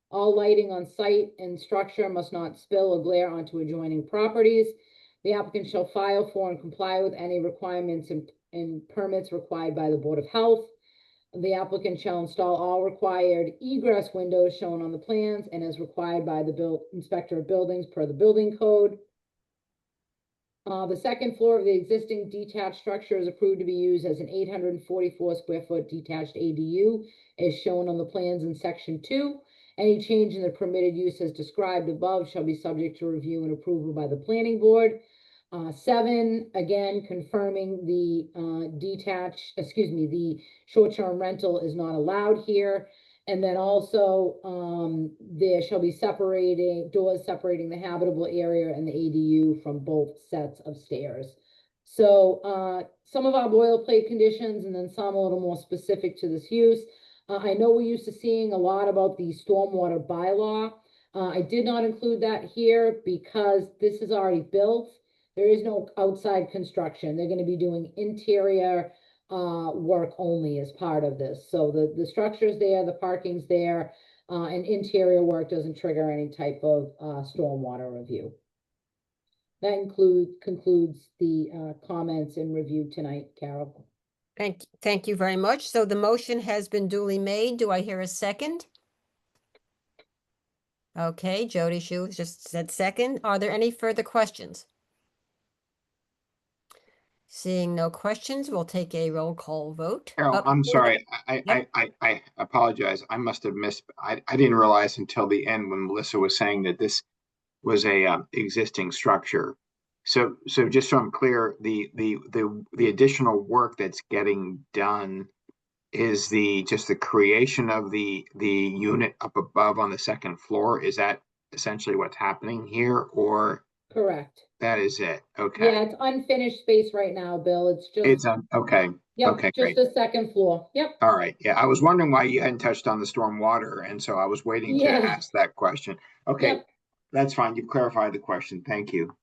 All lighting on site and structure must not spill or glare onto adjoining properties. The applicant shall file for and comply with any requirements and permits required by the Board of Health. The applicant shall install all required egress windows shown on the plans and as required by the inspector of buildings per the building code. The second floor of the existing detached structure is approved to be used as an 844 square foot detached ADU as shown on the plans in section 2. Any change in the permitted use as described above shall be subject to review and approval by the planning board. 7, again, confirming the the short-term rental is not allowed here. And then also there shall be doors separating the habitable area and the ADU from both sets of stairs. So some of our boilerplate conditions and then some a little more specific to this use. I know we're used to seeing a lot about the stormwater bylaw. I did not include that here because this is already built. There is no outside construction. They're going to be doing interior work only as part of this. So the structure's there, the parking's there, and interior work doesn't trigger any type of stormwater review. That concludes the comments and review tonight, Carol. Thank you very much. So the motion has been duly made. Do I hear a second? Okay, Jody Shu just said second. Are there any further questions? Seeing no questions, we'll take a roll call vote. Carol, I'm sorry. I apologize. I must have missed. I didn't realize until the end when Melissa was saying that this was a existing structure. So just so I'm clear, the additional work that's getting done is just the creation of the unit up above on the second floor. Is that essentially what's happening here, or? Correct. That is it. Okay. Yeah, it's unfinished space right now, Bill. It's okay. Yep, okay, just great. the second floor. Yep. All right. Yeah, I was wondering why you hadn't touched on the storm water, and so I was waiting to ask that question. Okay, Yep. That's fine. You've clarified the question. Thank you.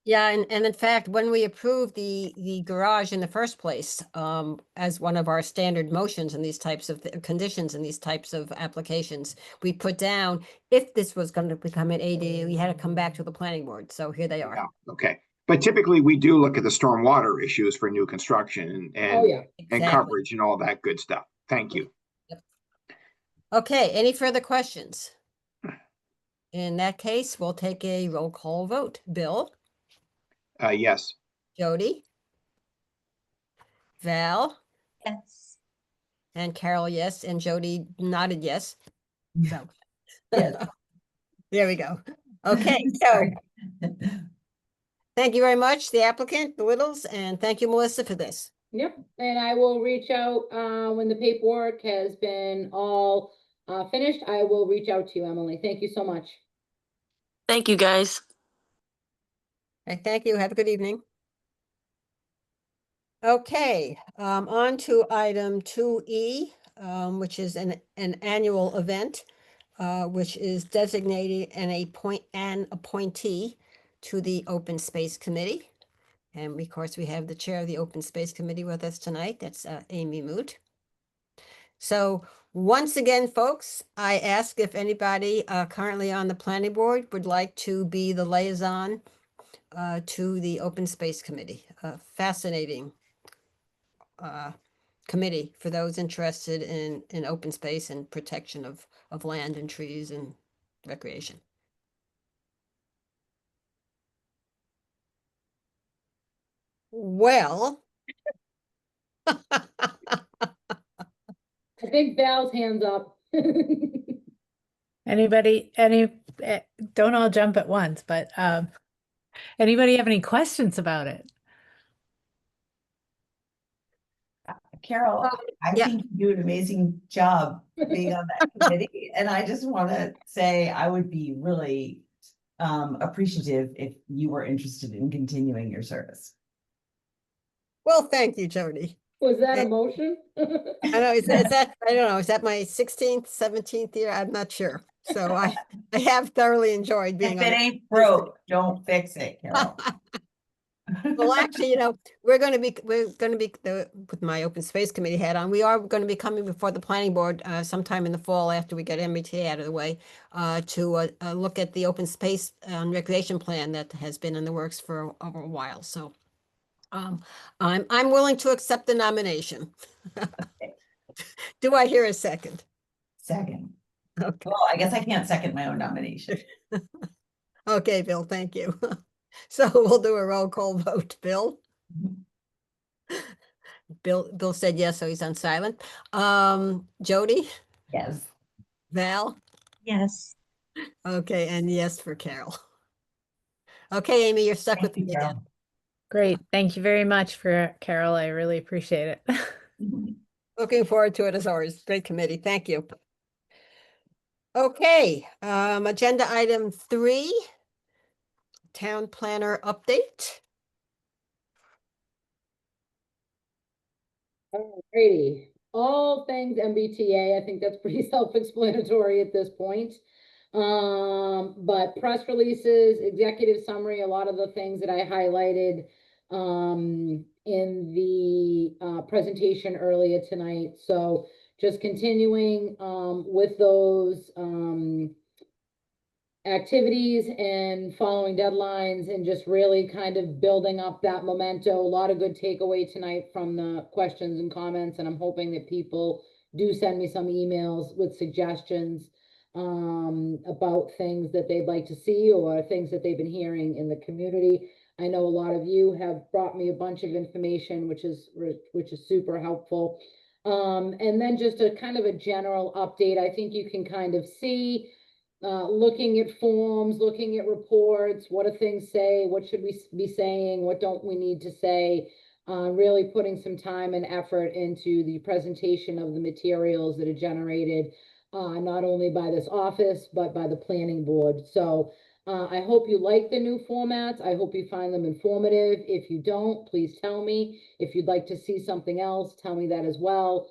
Yeah, and in fact, when we approved the garage in the first place, as one of our standard motions in these types of conditions in these types of applications, we put down if this was going to become an ADU, we had to come back to the planning board. So here they are. Yeah, okay. But typically we do look at the storm water issues for new construction and coverage and all that good stuff. Thank you. Yep. Okay, any further questions? In that case, we'll take a roll call vote. Bill? Yes. Jody? Val? Yes. And Carol, yes. And Jody nodded yes. So there we go. Okay, so thank you very much, the applicant, the Littles, and thank you, Melissa, for this. Yep, and I will reach out when the paperwork has been all finished. I will reach out to you, Emily. Thank you so much. Thank you, guys. Okay, thank you. Have a good evening. Okay, on to item 2E, which is an annual event, which is designating an appointee to the Open Space Committee. And of course, we have the chair of the Open Space Committee with us tonight. That's Amy Moot. So once again, folks, I ask if anybody currently on the planning board would like to be the liaison to the Open Space Committee. Fascinating committee for those interested in open space and protection of land and trees and recreation. Well. I think Val's hands up. Anybody, don't all jump at once, but anybody have any questions about it? Carol, I think you do an amazing job being on that committee. And I just want to say I would be really appreciative if you were interested in continuing your service. Well, thank you, Jody. Was that a motion? I know, is that, I don't know, is that my 16th, 17th year? I'm not sure. So I have thoroughly enjoyed being If on it ain't broke, don't fix it, Carol. Well, actually, we're going to be with my Open Space Committee hat on. We are going to be coming before the planning board sometime in the fall after we get MBTA out of the way to look at the open space and recreation plan that has been in the works for over a while. So I'm willing to accept the nomination. Do I hear a second? Second. Okay. Well, I guess I can't second my own nomination. Okay, Bill, thank you. So we'll do a roll call vote. Bill? Bill said yes, so he's on silent. Jody? Yes. Val? Yes. Okay, and yes for Carol. Okay, Amy, you're stuck with me again. Great. Thank you very much for Carol. I really appreciate it. Looking forward to it as always. Great committee. Thank you. Okay, agenda item 3, town planner update. Alrighty, all things MBTA, I think that's pretty self-explanatory at this point. But press releases, executive summary, a lot of the things that I highlighted in the presentation earlier tonight. So just continuing with those activities and following deadlines and just really kind of building up that memento. A lot of good takeaway tonight from the questions and comments, and I'm hoping that people do send me some emails with suggestions about things that they'd like to see or things that they've been hearing in the community. I know a lot of you have brought me a bunch of information, which is super helpful. And then just a kind of a general update. I think you can kind of see looking at forms, looking at reports, what do things say, what should we be saying, what don't we need to say, really putting some time and effort into the presentation of the materials that are generated not only by this office, but by the planning board. So I hope you like the new formats. I hope you find them informative. If you don't, please tell me. If you'd like to see something else, tell me that as well.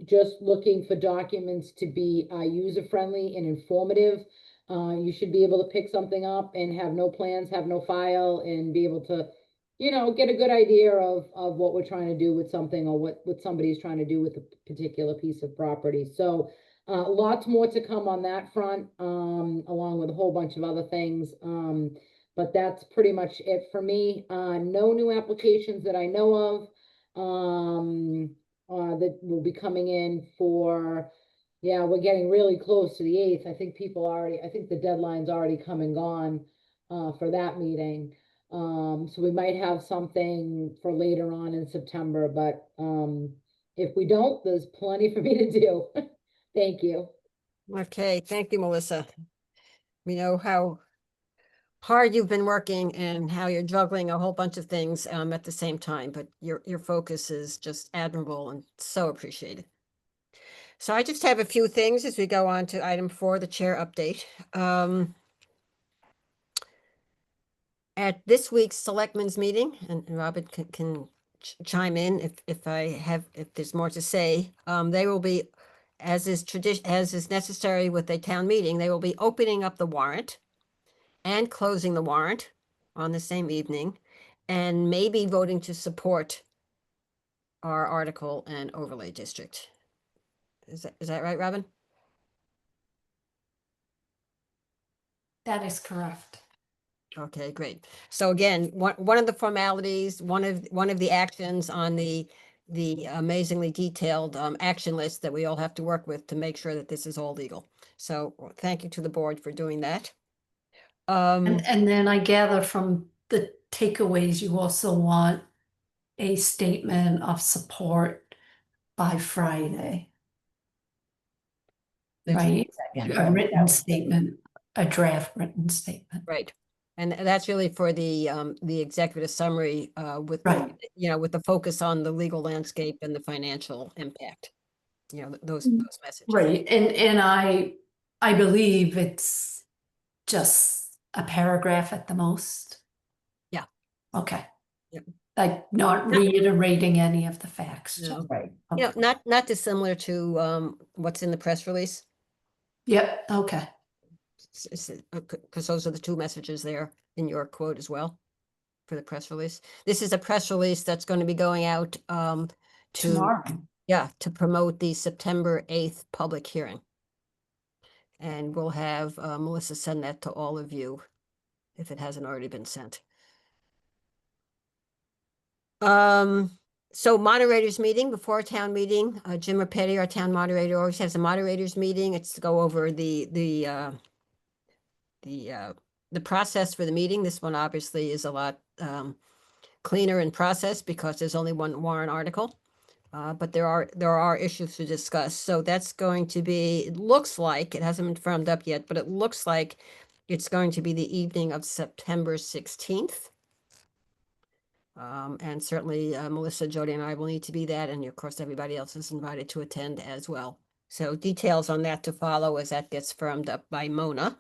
Just looking for documents to be user-friendly and informative. You should be able to pick something up and have no plans, have no file, and be able to, get a good idea of what we're trying to do with something or what somebody's trying to do with a particular piece of property. So lots more to come on that front, along with a whole bunch of other things. But that's pretty much it for me. No new applications that I know of. That will be coming in for, we're getting really close to the 8th. I think I think the deadline's already come and gone for that meeting. So we might have something for later on in September, but if we don't, there's plenty for me to do. Thank you. Okay, thank you, Melissa. We know how hard you've been working and how you're juggling a whole bunch of things at the same time, but your focus is just admirable and so appreciated. So I just have a few things as we go on to item 4, the chair update. At this week's selectmen's meeting, and Robert can chime in if if there's more to say, they will be, as is tradition, as is necessary with a town meeting, they will be opening up the warrant and closing the warrant on the same evening, and maybe voting to support our article and overlay district. Is that right, Robin? That is correct. Okay, great. So again, one of the formalities, one of the actions on the amazingly detailed action list that we all have to work with to make sure that this is all legal. So thank you to the board for doing that. And then I gather from the takeaways, you also want a statement of support by Friday. Right? A written statement, a draft written statement. Right. And that's really for the executive summary with, Right. with the focus on the legal landscape and the financial impact, those messages. Right. And I believe it's just a paragraph at the most. Yeah. Okay. Yep. Like not reiterating any of the facts. No. Right. Not dissimilar to what's in the press release. Yep. Okay. Because those are the two messages there in your quote as well for the press release. This is a press release that's going to be going out Tomorrow. to promote the September 8th public hearing. And we'll have Melissa send that to all of you if it hasn't already been sent. So moderators meeting before town meeting, Jim Rapetti, our town moderator, always has a moderators meeting. It's to go over the process for the meeting. This one obviously is a lot cleaner in process because there's only one warrant article. But there are issues to discuss. So that's going to be, it looks like, it hasn't been firmed up yet, but it looks like it's going to be the evening of September 16th. And certainly Melissa, Jody, and I will need to be that. And of course, everybody else is invited to attend as well. So details on that to follow as that gets firmed up by Mona.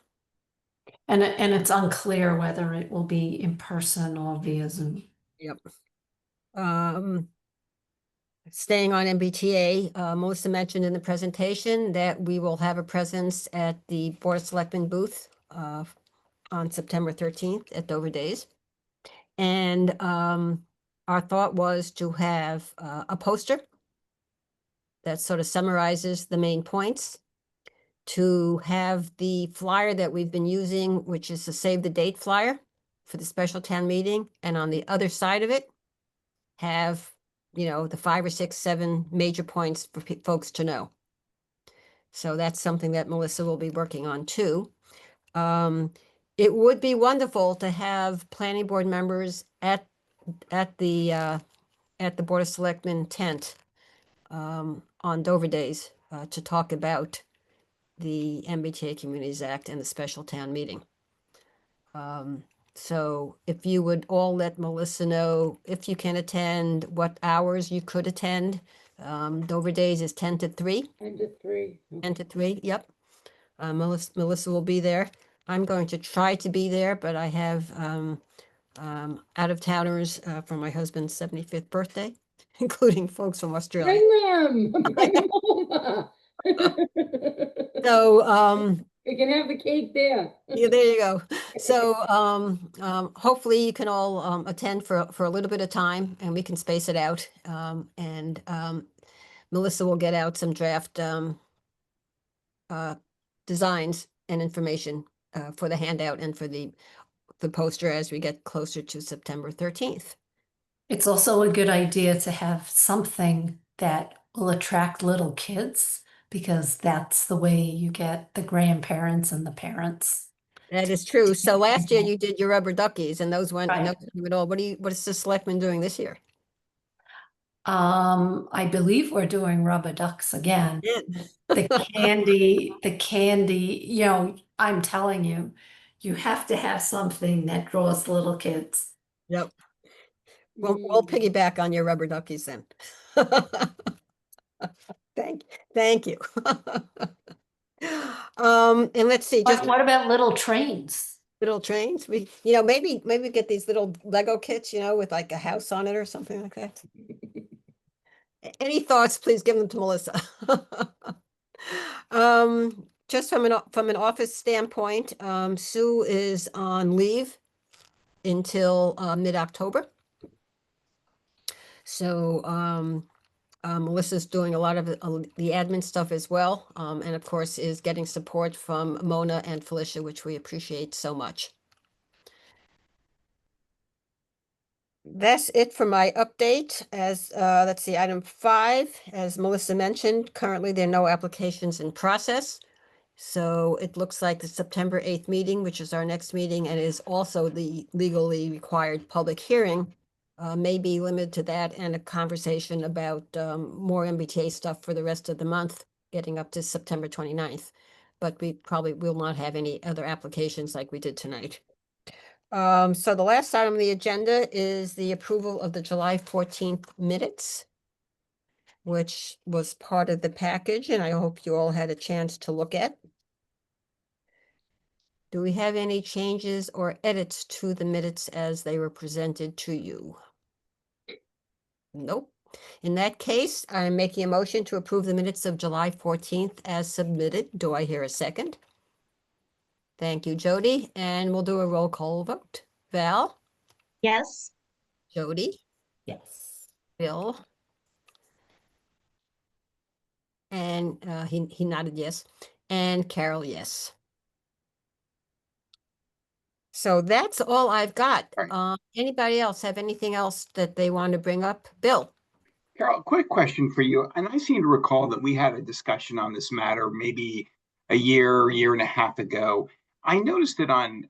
And it's unclear whether it will be in person or via Zoom. Yep. Staying on MBTA, Melissa mentioned in the presentation that we will have a presence at the Board of Selectmen booth on September 13th at Dover Days. And our thought was to have a poster that sort of summarizes the main points, to have the flyer that we've been using, which is the save the date flyer for the special town meeting. And on the other side of it, have, the 5 or 6, 7 major points for folks to know. So that's something that Melissa will be working on too. It would be wonderful to have planning board members at the Board of Selectmen tent on Dover Days to talk about the MBTA Communities Act and the special town meeting. So if you would all let Melissa know if you can attend, what hours you could attend. Dover Days is 10 to 3. 10 to 3. 10 to 3, yep. Melissa will be there. I'm going to try to be there, but I have out-of-towners for my husband's 75th birthday, including folks from Australia. Bring them. Bring them over. So you can have the cake there. yeah, there you go. So hopefully you can all attend for a little bit of time and we can space it out. And Melissa will get out some draft designs and information for the handout and for the poster as we get closer to September 13th. It's also a good idea to have something that will attract little kids, because that's the way you get the grandparents and the parents. That is true. So last year you did your rubber duckies and those went, Right. and those went all. What is the selectmen doing this year? I believe we're doing rubber ducks again. Yeah. The candy, I'm telling you, you have to have something that draws little kids. Yep. Well, we'll piggyback on your rubber duckies then. Thank you. And let's see. What about little trains? Little trains, maybe get these little Lego kits, with like a house on it or something like that. Any thoughts, please give them to Melissa. Just from an office standpoint, Sue is on leave until mid-October. So Melissa's doing a lot of the admin stuff as well, and of course is getting support from Mona and Felicia, which we appreciate so much. That's it for my update. As let's see, item 5, as Melissa mentioned, currently there are no applications in process. So it looks like the September 8th meeting, which is our next meeting and is also the legally required public hearing, may be limited to that and a conversation about more MBTA stuff for the rest of the month, getting up to September 29th. But we probably will not have any other applications like we did tonight. So the last item on the agenda is the approval of the July 14th minutes, which was part of the package, and I hope you all had a chance to look at. Do we have any changes or edits to the minutes as they were presented to you? Nope. In that case, I'm making a motion to approve the minutes of July 14th as submitted. Do I hear a second? Thank you, Jody. And we'll do a roll call vote. Val? Yes. Jody? Yes. Bill? And he nodded yes. And Carol, yes. So that's all I've got. Anybody else have anything else that they want to bring up? Bill? Carol, quick question for you. And I seem to recall that we had a discussion on this matter maybe a year and a half ago. I noticed it on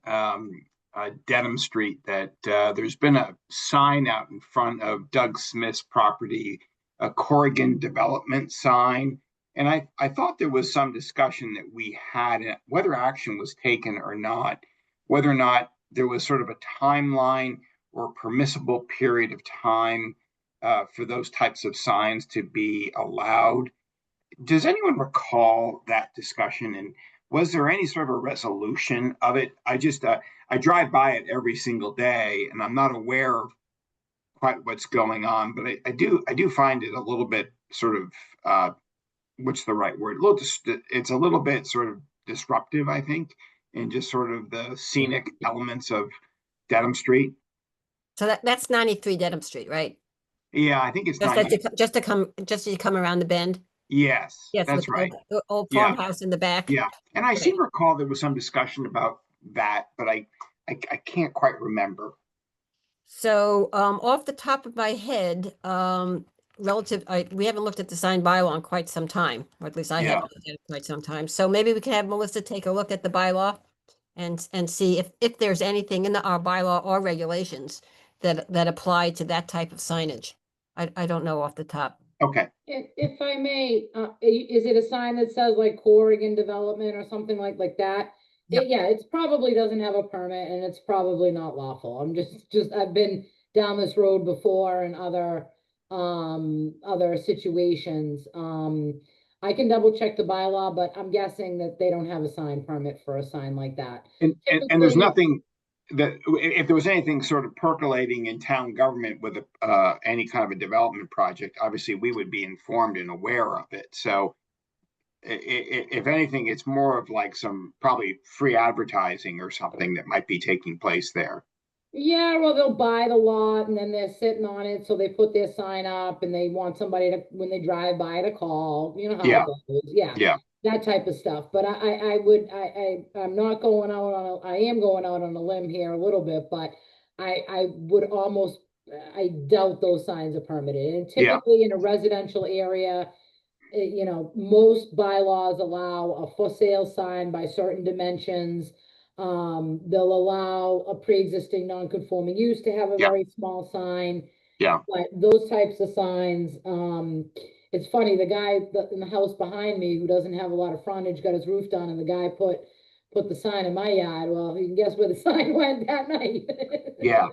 Dedham Street that there's been a sign out in front of Doug Smith's property, a Corrigan development sign. And I thought there was some discussion that we had, whether action was taken or not, whether or not there was sort of a timeline or permissible period of time for those types of signs to be allowed. Does anyone recall that discussion? And was there any sort of a resolution of it? I drive by it every single day, and I'm not aware of quite what's going on, but I do find it a little bit sort of what's the right word? It's a little bit sort of disruptive, I think, in just sort of the scenic elements of Dedham Street. So that's 93 Dedham Street, right? Yeah, I think it's just to come around the bend. Yes, Yes, that's right. The old farmhouse in the back. Yeah, and I seem to recall there was some discussion about that, but I can't quite remember. So off the top of my head, we haven't looked at the sign bylaw in quite some time, or at least I haven't looked at it in quite some time. So maybe we can have Melissa take a look at the bylaw and see if there's anything in our bylaw or regulations that apply to that type of signage. I don't know off the top. Okay. If I may, is it a sign that says like Corrigan Development or something like that? Yep. Yeah, it probably doesn't have a permit and it's probably not lawful. I'm I've been down this road before in other situations. I can double check the bylaw, but I'm guessing that they don't have a sign permit for a sign like that. And there's nothing that, if there was anything sort of percolating in town government with any kind of a development project, obviously we would be informed and aware of it. So if anything, it's more of like some probably free advertising or something that might be taking place there. Yeah, well, they'll buy the lot and then they're sitting on it, so they put their sign up and they want somebody to, when they drive by, to call. You know how it goes. Yeah, that type of stuff. But I'm not going out on I am going out on a limb here a little bit, but I would almost, I doubt those signs are permitted. And typically in a residential area, you know, most bylaws allow a for sale sign by certain dimensions. They'll allow a pre-existing non-conforming use to have a very small sign. Yeah. But those types of signs, it's funny, the guy in the house behind me who doesn't have a lot of frontage got his roof done, and the guy put the sign in my yard. Well, you can guess where the sign went that night. Yeah,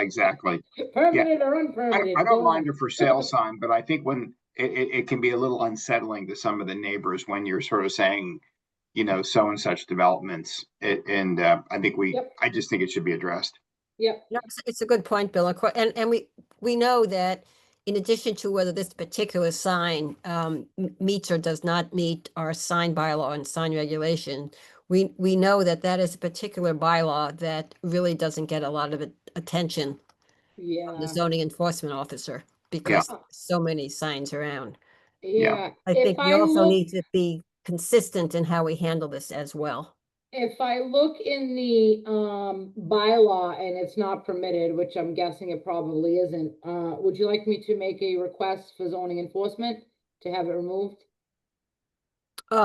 exactly. Permitted or unpermitted. I don't mind a for sale sign, but I think when it can be a little unsettling to some of the neighbors when you're sort of saying, so and such developments. And I think I just think it should be addressed. Yep. No, it's a good point, Bill. And we know that in addition to whether this particular sign meets or does not meet our sign bylaw and sign regulation, we know that that is a particular bylaw that really doesn't get a lot of attention from the zoning enforcement officer because so many signs around. Yeah. I think we also need to be consistent in how we handle this as well. If I look in the bylaw and it's not permitted, which I'm guessing it probably isn't, would you like me to make a request for zoning enforcement to have it removed? We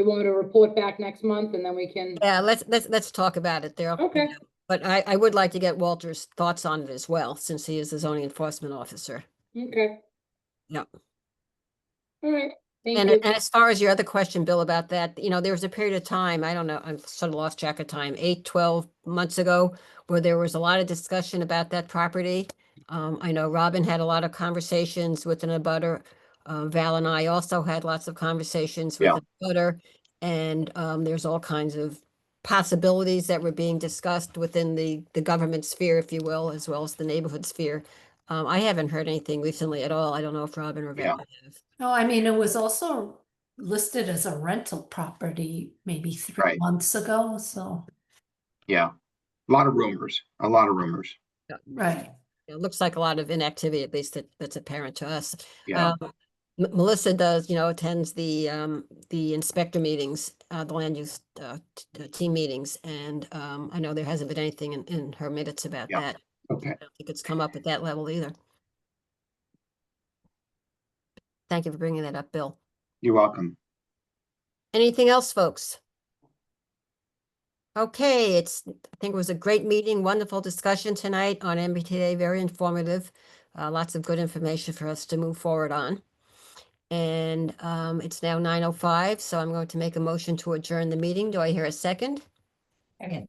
want to report back next month and then we can. Yeah, let's talk about it there. Okay. But I would like to get Walter's thoughts on it as well, since he is the zoning enforcement officer. Okay. Yep. All right. Thank And you. as far as your other question, Bill, about that, there was a period of time, I don't know, I've sort of lost track of time, 8-12 months ago, where there was a lot of discussion about that property. I know Robin had a lot of conversations with an abutter. Val and I also had lots of conversations with an abutter. And there's all kinds of possibilities that were being discussed within the government sphere, if you will, as well as the neighborhood sphere. I haven't heard anything recently at all. I don't know if Robin or Val have. No, I mean, it was also listed as a rental property maybe 3 months ago, so. Yeah, a lot of rumors. Right. It looks like a lot of inactivity, at least that's apparent to us. Yeah. Melissa does, attends the inspector meetings, the land use team meetings, and I know there hasn't been anything in her minutes about that. Okay. I don't think it's come up at that level either. Thank you for bringing that up, Bill. You're welcome. Anything else, folks? Okay, I think it was a great meeting, wonderful discussion tonight on MBTA, very informative. Lots of good information for us to move forward on. And it's now 9:05, so I'm going to make a motion to adjourn the meeting. Do I hear a second? Second.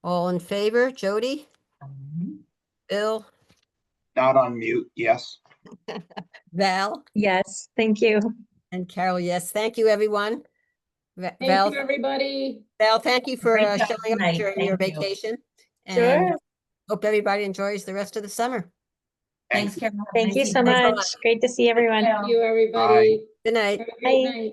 All in favor, Jody? Bill? Not on mute, yes. Val? Yes, thank you. And Carol, yes. Thank you, everyone. Thank Val, you, everybody. Val, thank you for Great job showing up tonight. during your Thank you. vacation. Sure. And hope everybody enjoys the rest of the summer. Thanks, Karen. Thank you so Thanks a lot. much. Great to see everyone. Thank you, everybody. Good night. Have a great Bye. night.